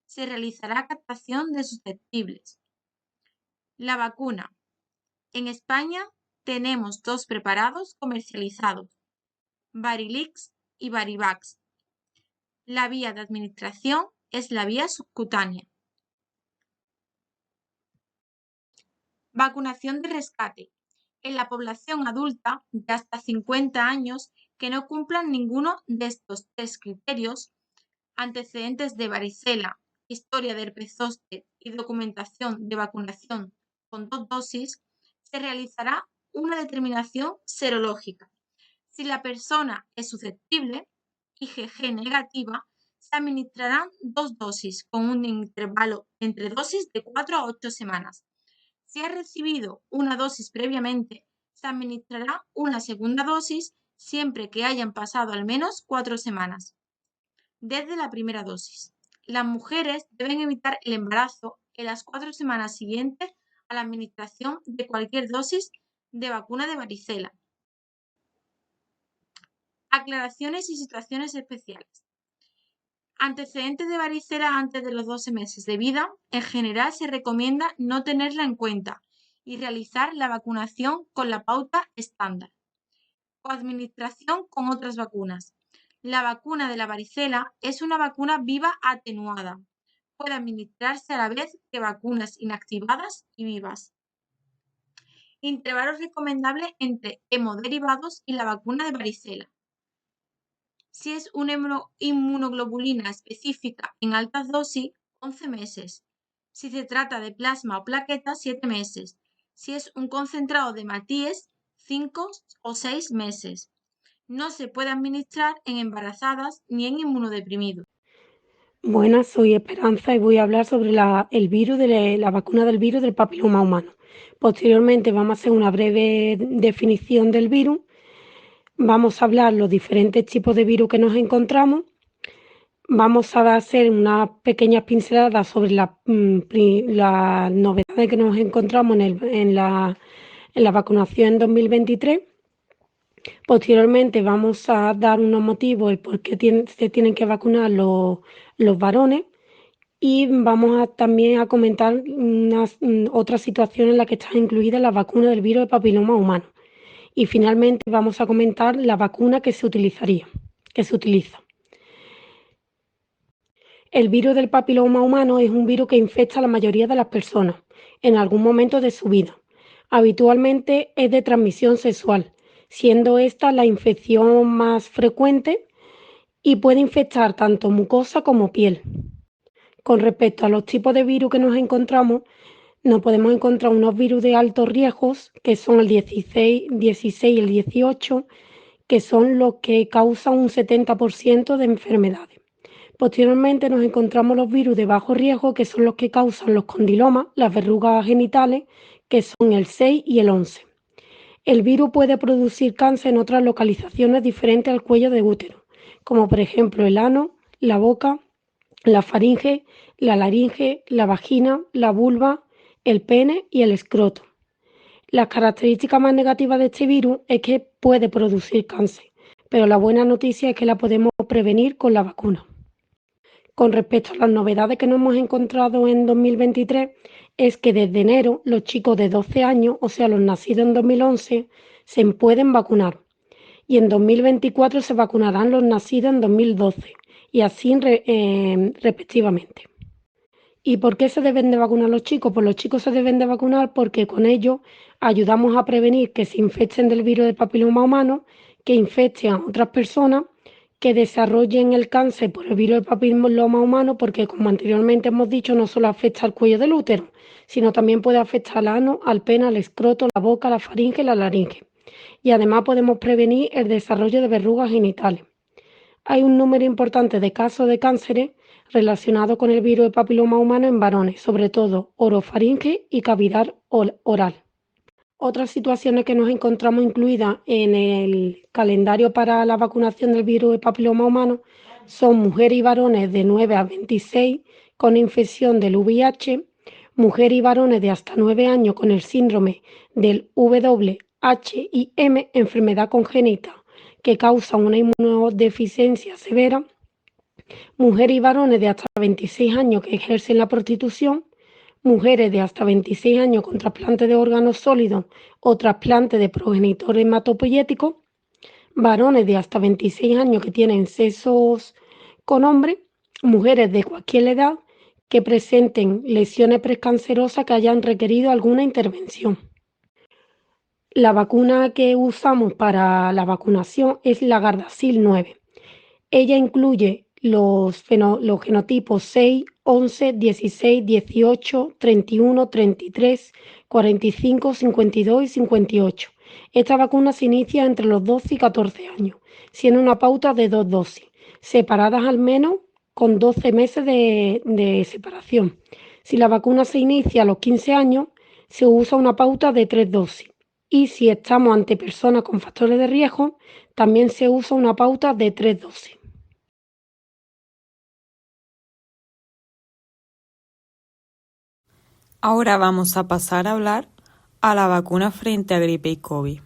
se realizará captación de susceptibles. La vacuna. En España tenemos 2 preparados comercializados, Varilix y Varivax. La vía de administración es la vía subcutánea. Vacunación de rescate. En la población adulta de hasta 50 años que no cumplan ninguno de estos 3 criterios, antecedentes de varicela, historia de herpes zóster y documentación de vacunación con 2 dosis, se realizará una determinación serológica. Si la persona es susceptible, IgG negativa, se administrarán 2 dosis con un intervalo entre dosis de 4 a 8 semanas. Si ha recibido una dosis previamente, se administrará una segunda dosis siempre que hayan pasado al menos 4 semanas desde la primera dosis. Las mujeres deben evitar el embarazo en las 4 semanas siguientes a la administración de cualquier dosis de vacuna de varicela. Aclaraciones y situaciones especiales. Antecedentes de varicela antes de los 12 meses de vida, en general se recomienda no tenerla en cuenta y realizar la vacunación con la pauta estándar. Coadministración con otras vacunas. La vacuna de la varicela es una vacuna viva atenuada. Puede administrarse a la vez que vacunas inactivadas y vivas. Intervalos recomendables entre hemoderivados y la vacuna de varicela. Si es una inmunoglobulina específica en altas dosis, 11 meses. Si se trata de plasma o plaquetas, 7 meses. Si es un concentrado de matíes, 5 o 6 meses. No se puede administrar en embarazadas ni en inmunodeprimidos. Buenas, soy Esperanza y voy a hablar sobre la vacuna del virus del papiloma humano. Posteriormente vamos a hacer una breve definición del virus, vamos a hablar los diferentes tipos de virus que nos encontramos, vamos a hacer unas pequeñas pinceladas sobre las novedades que nos encontramos en la vacunación en 2023. Posteriormente vamos a dar unos motivos el por qué se tienen que vacunar los varones y vamos también a comentar otras situaciones en las que está incluida la vacuna del virus de papiloma humano. Y finalmente vamos a comentar la vacuna que se utiliza. El virus del papiloma humano es un virus que infecta a la mayoría de las personas en algún momento de su vida. Habitualmente es de transmisión sexual, siendo esta la infección más frecuente y puede infectar tanto mucosa como piel. Con respecto a los tipos de virus que nos encontramos, nos podemos encontrar unos virus de altos riesgos, que son el 16 y el 18, que son los que causan un 70% de enfermedades. Posteriormente nos encontramos los virus de bajo riesgo, que son los que causan los condilomas, las verrugas genitales, que son el 6 y el 11. El virus puede producir cáncer en otras localizaciones diferentes al cuello de útero, como por ejemplo el ano, la boca, la faringe, la laringe, la vagina, la vulva, el pene y el escroto. Las características más negativas de este virus es que puede producir cáncer, pero la buena noticia es que la podemos prevenir con la vacuna. Con respecto a las novedades que nos hemos encontrado en 2023, es que desde enero los chicos de 12 años, o sea, los nacidos en 2011, se pueden vacunar. Y en 2024 se vacunarán los nacidos en 2012 y así respectivamente. ¿Y por qué se deben de vacunar los chicos? Pues los chicos se deben de vacunar porque con ello ayudamos a prevenir que se infecten del virus del papiloma humano, que infecten a otras personas, que desarrollen el cáncer por el virus del papiloma humano, porque como anteriormente hemos dicho, no solo afecta al cuello del útero, sino también puede afectar al ano, al pene, al escroto, la boca, la faringe y la laringe. Y además podemos prevenir el desarrollo de verrugas genitales. Hay un número importante de casos de cánceres relacionados con el virus del papiloma humano en varones, sobre todo orofaringe y cavidad oral. Otras situaciones que nos encontramos incluidas en el calendario para la vacunación del virus del papiloma humano son mujeres y varones de 9 a 26 con infección del VIH, mujeres y varones de hasta 9 años con el síndrome del VIHIM, enfermedad congénita que causa una inmunodeficiencia severa, mujeres y varones de hasta 26 años que ejercen la prostitución, mujeres de hasta 26 años con trasplante de órganos sólidos o trasplante de progenitor hematopoyético, varones de hasta 26 años que tienen sexos con hombres, mujeres de cualquier edad que presenten lesiones precancerosas que hayan requerido alguna intervención. La vacuna que usamos para la vacunación es la Gardasil 9. Ella incluye los genotipos 6, 11, 16, 18, 31, 33, 45, 52 y 58. Esta vacuna se inicia entre los 12 y 14 años, siendo una pauta de 2 dosis, separadas al menos con 12 meses de separación. Si la vacuna se inicia a los 15 años, se usa una pauta de 3 dosis. Y si estamos ante personas con factores de riesgo, también se usa una pauta de 3 dosis. Ahora vamos a pasar a hablar a la vacuna frente a gripe y COVID.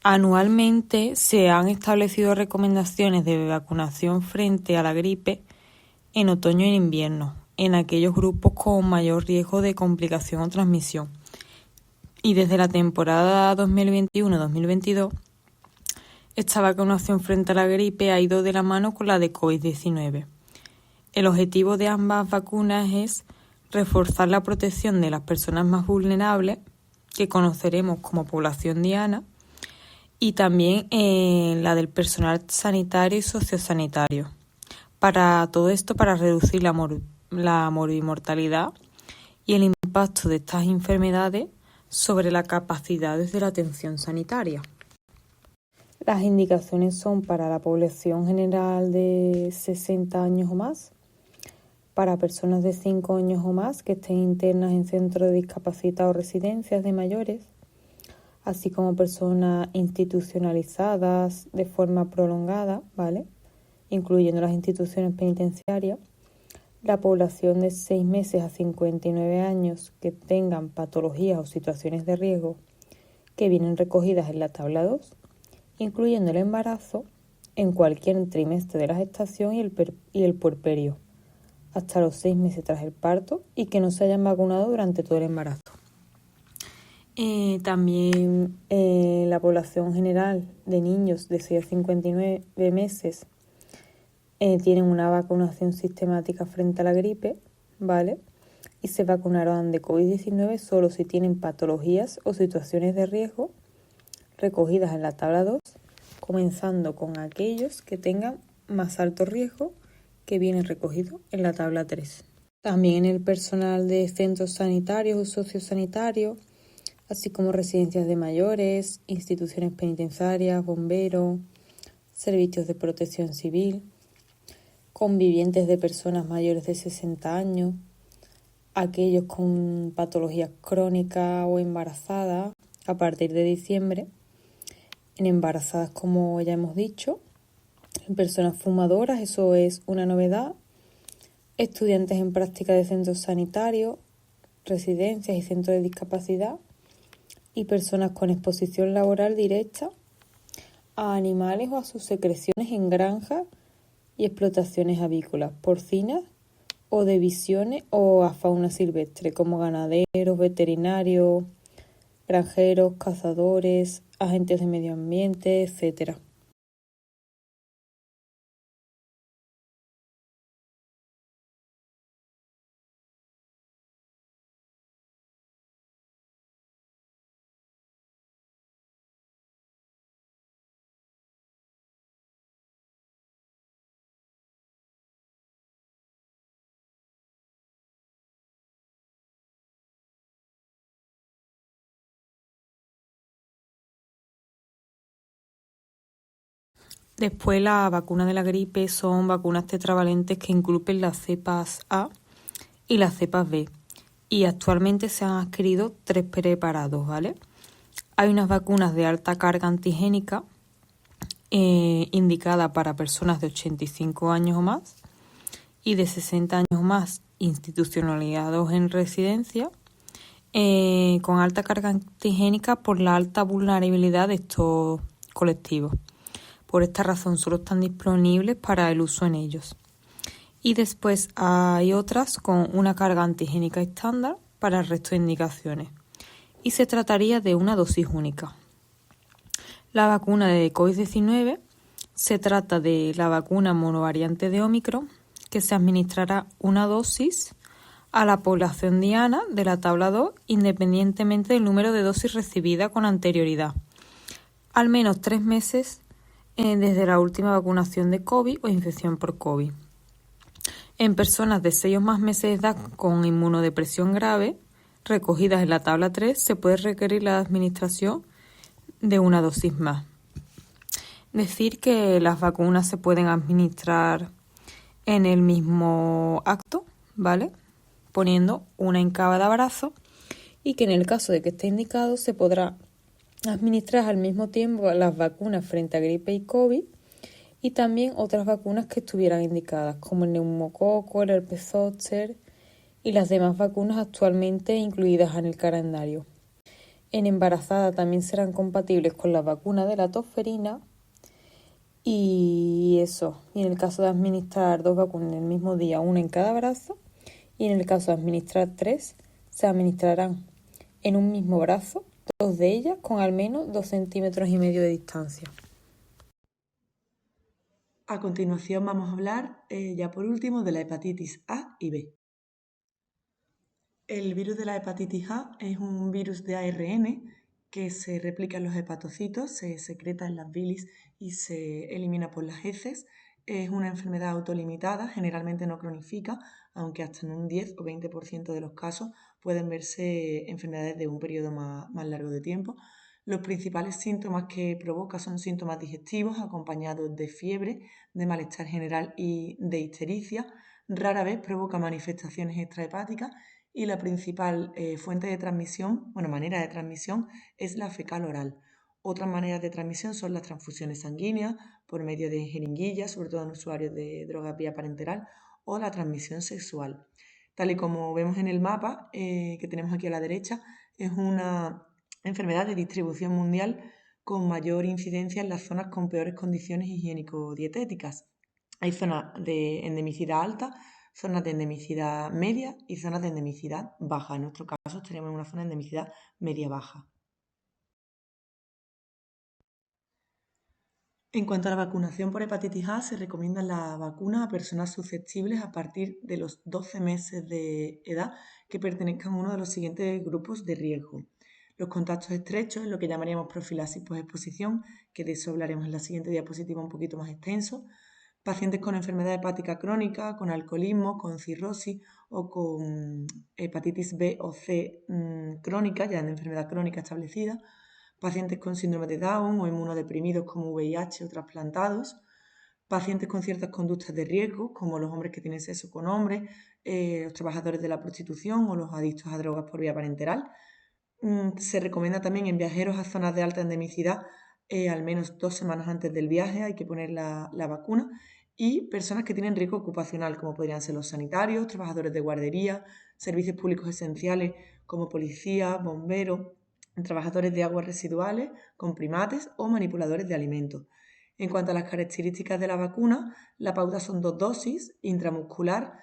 Anualmente se han establecido recomendaciones de vacunación frente a la gripe en otoño y en invierno, en aquellos grupos con mayor riesgo de complicación o transmisión. Y desde la temporada 2021-2022, esta vacunación frente a la gripe ha ido de la mano con la de COVID-19. El objetivo de ambas vacunas es reforzar la protección de las personas más vulnerables, que conoceremos como población diana, y también la del personal sanitario y sociosanitario. Para todo esto, para reducir la morbimortalidad y el impacto de estas enfermedades sobre la capacidad de la atención sanitaria. Las indicaciones son para la población general de 60 años o más, para personas de 5 años o más que estén internas en centros de discapacidad o residencias de mayores, así como personas institucionalizadas de forma prolongada, ¿vale?, incluyendo las instituciones penitenciarias, la población de 6 meses a 59 años que tengan patologías o situaciones de riesgo que vienen recogidas en la tabla 2, incluyendo el embarazo en cualquier trimestre de la gestación y el puerperio, hasta los 6 meses tras el parto, y que no se hayan vacunado durante todo el embarazo. También la población general de niños de 6 a 59 meses tienen una vacunación sistemática frente a la gripe, ¿vale? Y se vacunarán de COVID-19 solo si tienen patologías o situaciones de riesgo recogidas en la tabla 2, comenzando con aquellos que tengan más alto riesgo, que viene recogido en la tabla 3. También el personal de centros sanitarios o sociosanitarios, así como residencias de mayores, instituciones penitenciarias, bomberos, servicios de protección civil, convivientes de personas mayores de 60 años, aquellos con patologías crónicas o embarazadas a partir de diciembre, en embarazadas, como ya hemos dicho, en personas fumadoras, eso es una novedad, estudiantes en práctica de centros sanitarios, residencias y centros de discapacidad, y personas con exposición laboral directa a animales o a sus secreciones en granjas y explotaciones avícolas, porcinas o de visiones, o a fauna silvestre como ganaderos, veterinarios, granjeros, cazadores, agentes de medio ambiente, etc. Después, la vacuna de la gripe son vacunas tetravalentes que incluyen las cepas A y las cepas B. Y actualmente se han adquirido 3 preparados, ¿vale? Hay unas vacunas de alta carga antigénica indicadas para personas de 85 años o más y de 60 años o más institucionalizados en residencia, con alta carga antigénica por la alta vulnerabilidad de estos colectivos. Por esta razón solo están disponibles para el uso en ellos. Y después hay otras con una carga antigénica estándar para el resto de indicaciones. Y se trataría de una dosis única. La vacuna de COVID-19 se trata de la vacuna monovariante de Ómicron, que se administrará una dosis a la población diana de la tabla 2, independientemente del número de dosis recibida con anterioridad, al menos 3 meses desde la última vacunación de COVID o infección por COVID. En personas de 6 o más meses de edad con inmunodepresión grave, recogidas en la tabla 3, se puede requerir la administración de una dosis más. Decir que las vacunas se pueden administrar en el mismo acto, ¿vale?, poniendo una en cada brazo, y que en el caso de que esté indicado se podrá administrar al mismo tiempo las vacunas frente a gripe y COVID y también otras vacunas que estuvieran indicadas, como el neumococo, el herpes zóster y las demás vacunas actualmente incluidas en el calendario. En embarazada también serán compatibles con las vacunas de la tosferina y eso. Y en el caso de administrar 2 vacunas en el mismo día, una en cada brazo, y en el caso de administrar 3, se administrarán en un mismo brazo, 2 de ellas con al menos 2,5 centímetros de distancia. A continuación vamos a hablar, ya por último, de la hepatitis A y B. El virus de la hepatitis A es un virus de ARN que se replica en los hepatocitos, se secreta en las bilis y se elimina por las heces. Es una enfermedad autolimitada, generalmente no cronifica, aunque hasta en un 10 o 20% de los casos pueden verse enfermedades de un periodo más largo de tiempo. Los principales síntomas que provoca son síntomas digestivos acompañados de fiebre, de malestar general y de ictericia, rara vez provoca manifestaciones extrahepáticas y la principal manera de transmisión es la fecal oral. Otras maneras de transmisión son las transfusiones sanguíneas por medio de jeringuillas, sobre todo en usuarios de drogas vía parenteral, o la transmisión sexual. Tal y como vemos en el mapa que tenemos aquí a la derecha, es una enfermedad de distribución mundial con mayor incidencia en las zonas con peores condiciones higiénico-dietéticas. Hay zonas de endemicidad alta, zonas de endemicidad media y zonas de endemicidad baja. En nuestro caso estaríamos en una zona de endemicidad media-baja. En cuanto a la vacunación por hepatitis A, se recomienda la vacuna a personas susceptibles a partir de los 12 meses de edad que pertenezcan a uno de los siguientes grupos de riesgo. Los contactos estrechos, lo que llamaríamos profilaxis posexposición, que de eso hablaremos en la siguiente diapositiva un poquito más extenso. Pacientes con enfermedad hepática crónica, con alcoholismo, con cirrosis o con hepatitis B o C crónica, ya de enfermedad crónica establecida. Pacientes con síndrome de Down o inmunodeprimidos como VIH o trasplantados, pacientes con ciertas conductas de riesgo, como los hombres que tienen sexo con hombres, los trabajadores de la prostitución o los adictos a drogas por vía parenteral. Se recomienda también en viajeros a zonas de alta endemicidad, al menos 2 semanas antes del viaje hay que poner la vacuna, y personas que tienen riesgo ocupacional, como podrían ser los sanitarios, trabajadores de guardería, servicios públicos esenciales como policías, bomberos, trabajadores de aguas residuales, con primates o manipuladores de alimentos. En cuanto a las características de la vacuna, la pauta son 2 dosis, intramuscular,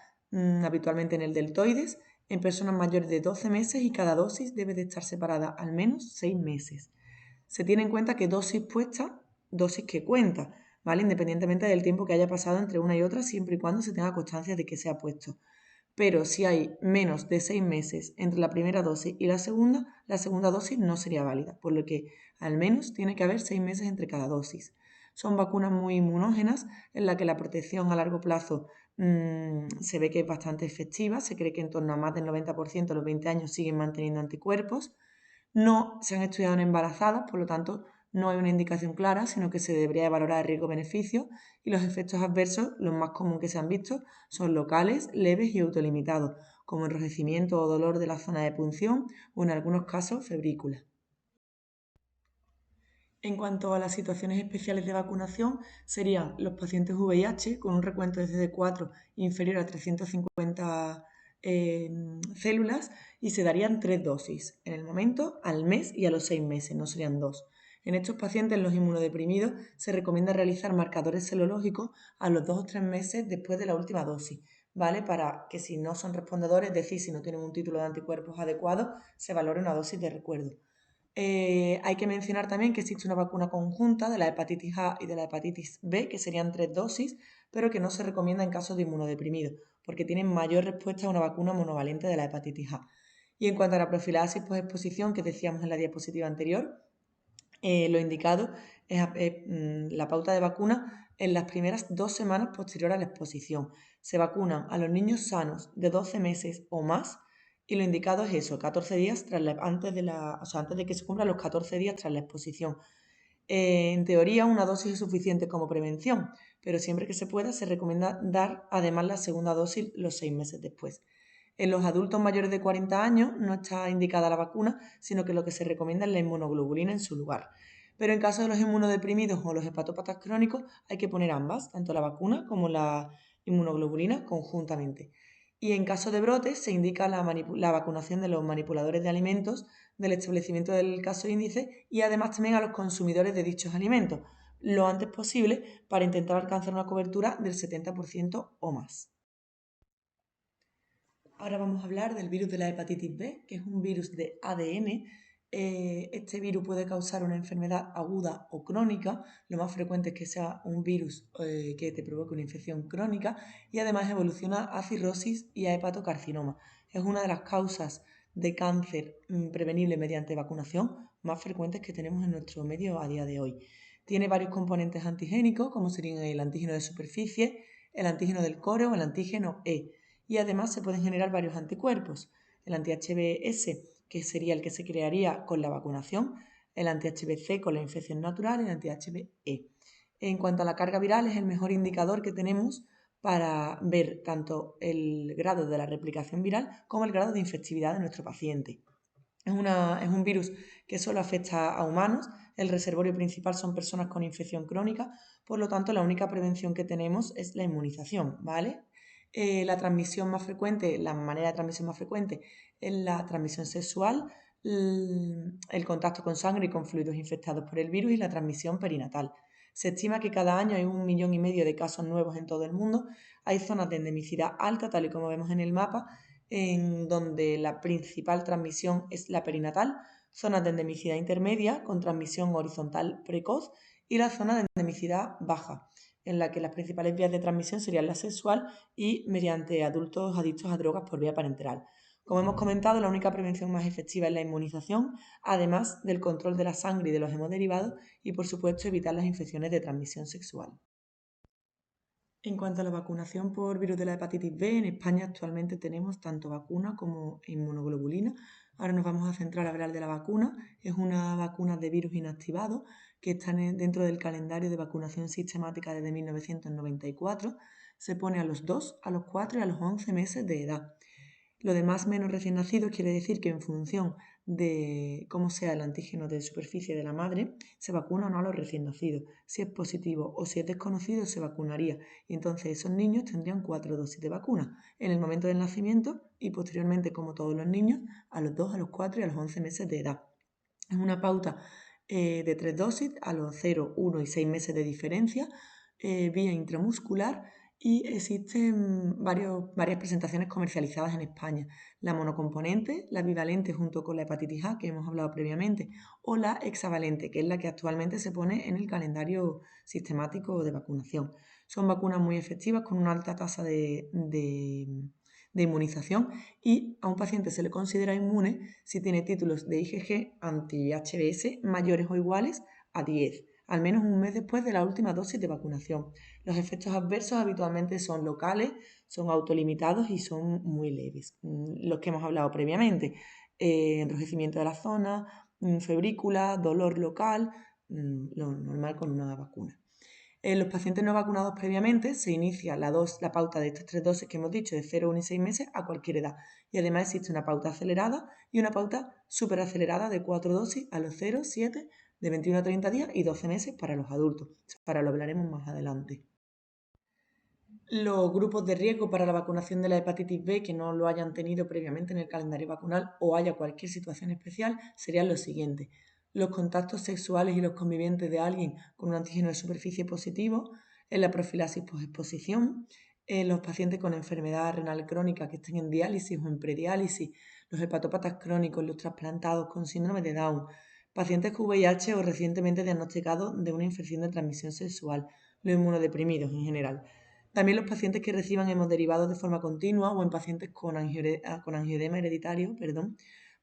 habitualmente en el deltoides, en personas mayores de 12 meses y cada dosis debe de estar separada al menos 6 meses. Se tiene en cuenta que dosis puesta, dosis que cuenta, ¿vale? Independientemente del tiempo que haya pasado entre una y otra, siempre y cuando se tenga constancia de que se ha puesto. Pero si hay menos de 6 meses entre la primera dosis y la segunda dosis no sería válida, por lo que al menos tiene que haber 6 meses entre cada dosis. Son vacunas muy inmunógenas en las que la protección a largo plazo se ve que es bastante efectiva, se cree que en torno a más del 90% a los 20 años siguen manteniendo anticuerpos. No se han estudiado en embarazadas, por lo tanto no hay una indicación clara, sino que se debería valorar el riesgo-beneficio, y los efectos adversos, los más comunes que se han visto, son locales, leves y autolimitados, como enrojecimiento o dolor de la zona de punción o en algunos casos febrícula. En cuanto a las situaciones especiales de vacunación, serían los pacientes VIH con un recuento de CD4 inferior a 350 células, y se darían 3 dosis, en el momento, al mes y a los 6 meses, no serían 2. En estos pacientes, los inmunodeprimidos, se recomienda realizar marcadores serológicos a los 2 o 3 meses después de la última dosis, ¿vale? Para que si no son respondedores, es decir, si no tienen un título de anticuerpos adecuado, se valore una dosis de recuerdo. Hay que mencionar también que existe una vacuna conjunta de la hepatitis A y de la hepatitis B, que serían 3 dosis, pero que no se recomienda en casos de inmunodeprimidos, porque tienen mayor respuesta a una vacuna monovalente de la hepatitis A. Y en cuanto a la profilaxis posexposición que decíamos en la diapositiva anterior, lo indicado es la pauta de vacuna en las primeras 2 semanas posterior a la exposición. Se vacunan a los niños sanos de 12 meses o más, y lo indicado es eso, 14 días antes de que se cumplan los 14 días tras la exposición. En teoría, una dosis es suficiente como prevención, pero siempre que se pueda se recomienda dar además la segunda dosis los 6 meses después. En los adultos mayores de 40 años no está indicada la vacuna, sino que lo que se recomienda es la inmunoglobulina en su lugar. Pero en caso de los inmunodeprimidos o los hepatópatas crónicos hay que poner ambas, tanto la vacuna como la inmunoglobulina conjuntamente. Y en caso de brotes se indica la vacunación de los manipuladores de alimentos del establecimiento del caso índice, y además también a los consumidores de dichos alimentos, lo antes posible, para intentar alcanzar una cobertura del 70% o más. Ahora vamos a hablar del virus de la hepatitis B, que es un virus de ADN. Este virus puede causar una enfermedad aguda o crónica. Lo más frecuente es que sea un virus que te provoque una infección crónica, y además evoluciona a cirrosis y a hepatocarcinoma. Es una de las causas de cáncer prevenible mediante vacunación más frecuentes que tenemos en nuestro medio a día de hoy. Tiene varios componentes antigénicos, como serían el antígeno de superficie, el antígeno del core o el antígeno E. Y además se pueden generar varios anticuerpos, el anti-HBs, que sería el que se crearía con la vacunación, el anti-HBc con la infección natural y el anti-HBe. En cuanto a la carga viral, es el mejor indicador que tenemos para ver tanto el grado de la replicación viral como el grado de infectividad de nuestro paciente. Es un virus que solo afecta a humanos, el reservorio principal son personas con infección crónica, por lo tanto la única prevención que tenemos es la inmunización, ¿vale? La transmisión más frecuente, la manera de transmisión más frecuente es la transmisión sexual, el contacto con sangre y con fluidos infectados por el virus y la transmisión perinatal. Se estima que cada año hay 1,5 millones de casos nuevos en todo el mundo. Hay zonas de endemicidad alta, tal y como vemos en el mapa, en donde la principal transmisión es la perinatal, zonas de endemicidad intermedia con transmisión horizontal precoz y la zona de endemicidad baja, en la que las principales vías de transmisión serían la sexual y mediante adultos adictos a drogas por vía parenteral. Como hemos comentado, la única prevención más efectiva es la inmunización, además del control de la sangre y de los hemoderivados y, por supuesto, evitar las infecciones de transmisión sexual. En cuanto a la vacunación por virus de la hepatitis B, en España actualmente tenemos tanto vacuna como inmunoglobulina. Ahora nos vamos a centrar a hablar de la vacuna. Es una vacuna de virus inactivado que está dentro del calendario de vacunación sistemática desde 1994. Se pone a los 2, a los 4 y a los 11 meses de edad. Lo de más menos recién nacidos quiere decir que en función de cómo sea el antígeno de superficie de la madre, se vacuna o no a los recién nacidos. Si es positivo o si es desconocido, se vacunaría. Y entonces esos niños tendrían 4 dosis de vacuna en el momento del nacimiento y posteriormente, como todos los niños, a los 2, a los 4 y a los 11 meses de edad. Es una pauta de 3 dosis a los 0, 1 y 6 meses de diferencia, vía intramuscular. Y existen varias presentaciones comercializadas en España. La monocomponente, la bivalente junto con la hepatitis A, que hemos hablado previamente, o la hexavalente, que es la que actualmente se pone en el calendario sistemático de vacunación. Son vacunas muy efectivas con una alta tasa de inmunización y a un paciente se le considera inmune si tiene títulos de IgG anti-HBs mayores o iguales a 10, al menos un mes después de la última dosis de vacunación. Los efectos adversos habitualmente son locales, son autolimitados y son muy leves. Los que hemos hablado previamente, enrojecimiento de la zona, febrícula, dolor local, lo normal con una vacuna. En los pacientes no vacunados previamente se inicia la pauta de estas 3 dosis que hemos dicho de 0, 1 y 6 meses a cualquier edad. Y además existe una pauta acelerada y una pauta superacelerada de 4 dosis a los 0, 7, de 21 a 30 días y 12 meses para los adultos. Para lo hablaremos más adelante. Los grupos de riesgo para la vacunación de la hepatitis B que no lo hayan tenido previamente en el calendario vacunal o haya cualquier situación especial serían los siguientes: los contactos sexuales y los convivientes de alguien con un antígeno de superficie positivo, en la profilaxis posexposición, los pacientes con enfermedad renal crónica que estén en diálisis o en prediálisis, los hepatópatas crónicos, los trasplantados con síndrome de Down, pacientes con VIH o recientemente diagnosticados de una infección de transmisión sexual, los inmunodeprimidos en general. También los pacientes que reciban hemoderivados de forma continua o en pacientes con angioedema hereditario,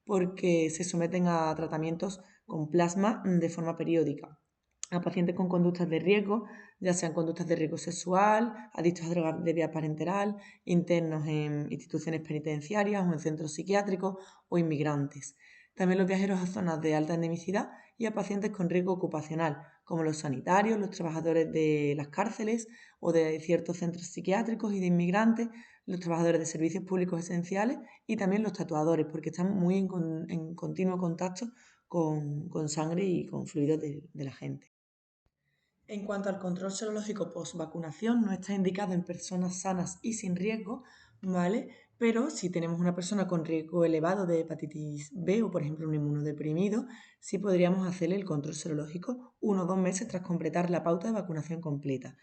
porque se someten a tratamientos con plasma de forma periódica. A pacientes con conductas de riesgo, ya sean conductas de riesgo sexual, adictos a drogas de vía parenteral, internos en instituciones penitenciarias o en centros psiquiátricos o inmigrantes. También los viajeros a zonas de alta endemicidad y a pacientes con riesgo ocupacional, como los sanitarios, los trabajadores de las cárceles o de ciertos centros psiquiátricos y de inmigrantes, los trabajadores de servicios públicos esenciales y también los tatuadores, porque están muy en continuo contacto con sangre y con fluidos de la gente. En cuanto al control serológico post-vacunación, no está indicado en personas sanas y sin riesgo, ¿vale? Pero si tenemos una persona con riesgo elevado de hepatitis B o, por ejemplo, un inmunodeprimido, sí podríamos hacerle el control serológico 1 o 2 meses tras completar la pauta de vacunación completa.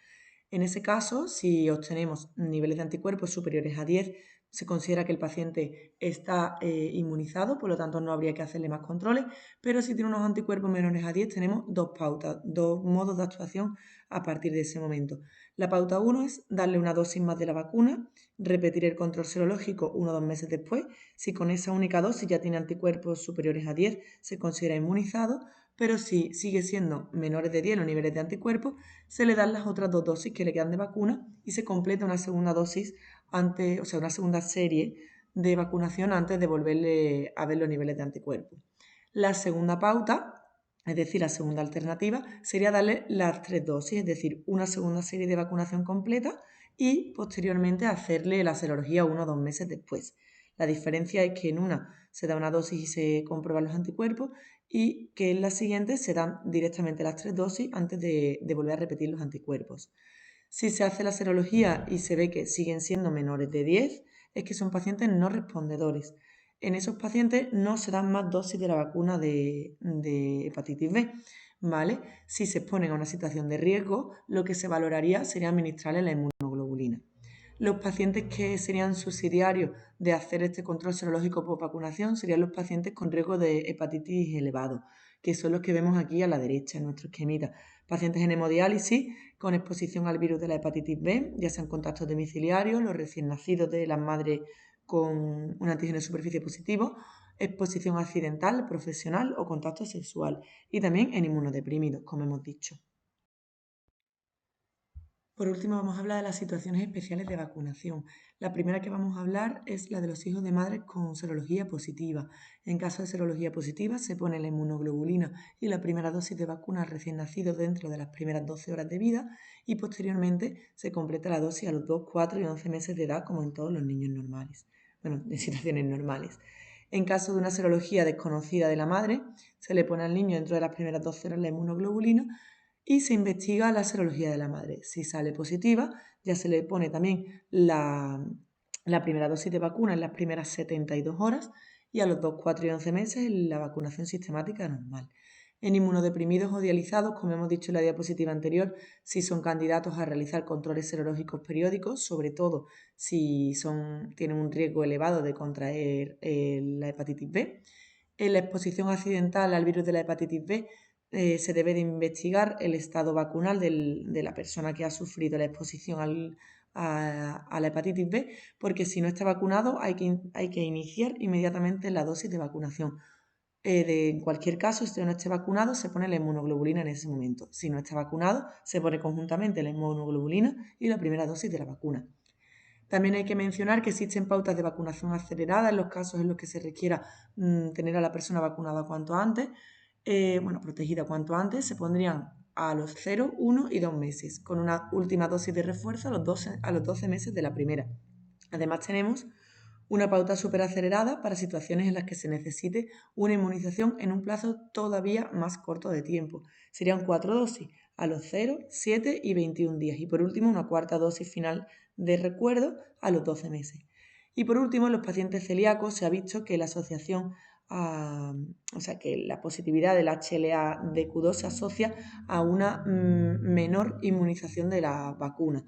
En ese caso, si obtenemos niveles de anticuerpos superiores a 10, se considera que el paciente está inmunizado, por lo tanto no habría que hacerle más controles, pero si tiene unos anticuerpos menores a 10 tenemos 2 pautas, 2 modos de actuación a partir de ese momento. La pauta 1 es darle una dosis más de la vacuna, repetir el control serológico 1 o 2 meses después. Si con esa única dosis ya tiene anticuerpos superiores a 10, se considera inmunizado, pero si sigue siendo menores de 10 los niveles de anticuerpos, se le dan las otras 2 dosis que le quedan de vacuna y se completa una segunda dosis una segunda serie de vacunación antes de volverle a ver los niveles de anticuerpos. La segunda pauta, es decir, la segunda alternativa, sería darle las 3 dosis, es decir, una segunda serie de vacunación completa y posteriormente hacerle la serología 1 o 2 meses después. La diferencia es que en una se da una dosis y se comprueban los anticuerpos y que en la siguiente se dan directamente las 3 dosis antes de volver a repetir los anticuerpos. Si se hace la serología y se ve que siguen siendo menores de 10, es que son pacientes no respondedores. En esos pacientes no se dan más dosis de la vacuna de hepatitis B, ¿vale? Si se exponen a una situación de riesgo, lo que se valoraría sería administrarles la inmunoglobulina. Los pacientes que serían subsidiarios de hacer este control serológico por vacunación serían los pacientes con riesgo de hepatitis elevado, que son los que vemos aquí a la derecha en nuestro esquemita. Pacientes en hemodiálisis con exposición al virus de la hepatitis B, ya sean contactos domiciliarios, los recién nacidos de las madres con un antígeno de superficie positivo, exposición accidental, profesional o contacto sexual, y también en inmunodeprimidos, como hemos dicho. Por último, vamos a hablar de las situaciones especiales de vacunación. La primera que vamos a hablar es la de los hijos de madres con serología positiva. En caso de serología positiva, se pone la inmunoglobulina y la primera dosis de vacuna al recién nacido dentro de las primeras 12 horas de vida y posteriormente se completa la dosis a los 2, 4 y 11 meses de edad, como en todos los niños normales. Bueno, en situaciones normales. En caso de una serología desconocida de la madre, se le pone al niño dentro de las primeras 12 horas la inmunoglobulina y se investiga la serología de la madre. Si sale positiva, ya se le pone también la primera dosis de vacuna en las primeras 72 horas y a los 2, 4 y 11 meses la vacunación sistemática normal. En inmunodeprimidos o dializados, como hemos dicho en la diapositiva anterior, si son candidatos a realizar controles serológicos periódicos, sobre todo si tienen un riesgo elevado de contraer la hepatitis B. En la exposición accidental al virus de la hepatitis B, se debe de investigar el estado vacunal de la persona que ha sufrido la exposición a la hepatitis B, porque si no está vacunado hay que iniciar inmediatamente la dosis de vacunación. En cualquier caso, si no esté vacunado, se pone la inmunoglobulina en ese momento. Si no está vacunado, se pone conjuntamente la inmunoglobulina y la primera dosis de la vacuna. También hay que mencionar que existen pautas de vacunación acelerada en los casos en los que se requiera tener a la persona vacunada cuanto antes, protegida cuanto antes. Se pondrían a los 0, 1 y 2 meses, con una última dosis de refuerzo a los 12 meses de la primera. Además tenemos una pauta superacelerada para situaciones en las que se necesite una inmunización en un plazo todavía más corto de tiempo. Serían 4 dosis a los 0, 7 y 21 días. Y por último, una cuarta dosis final de recuerdo a los 12 meses. Y por último, en los pacientes celíacos se ha visto que la asociación que la positividad del HLA-DQ2 se asocia a una menor inmunización de la vacuna.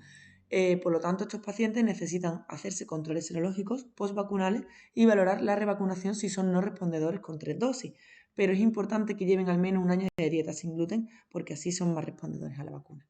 Por lo tanto, estos pacientes necesitan hacerse controles serológicos postvacunales y valorar la revacunación si son no respondedores con 3 dosis. Pero es importante que lleven al menos un año de dieta sin gluten porque así son más respondedores a la vacuna.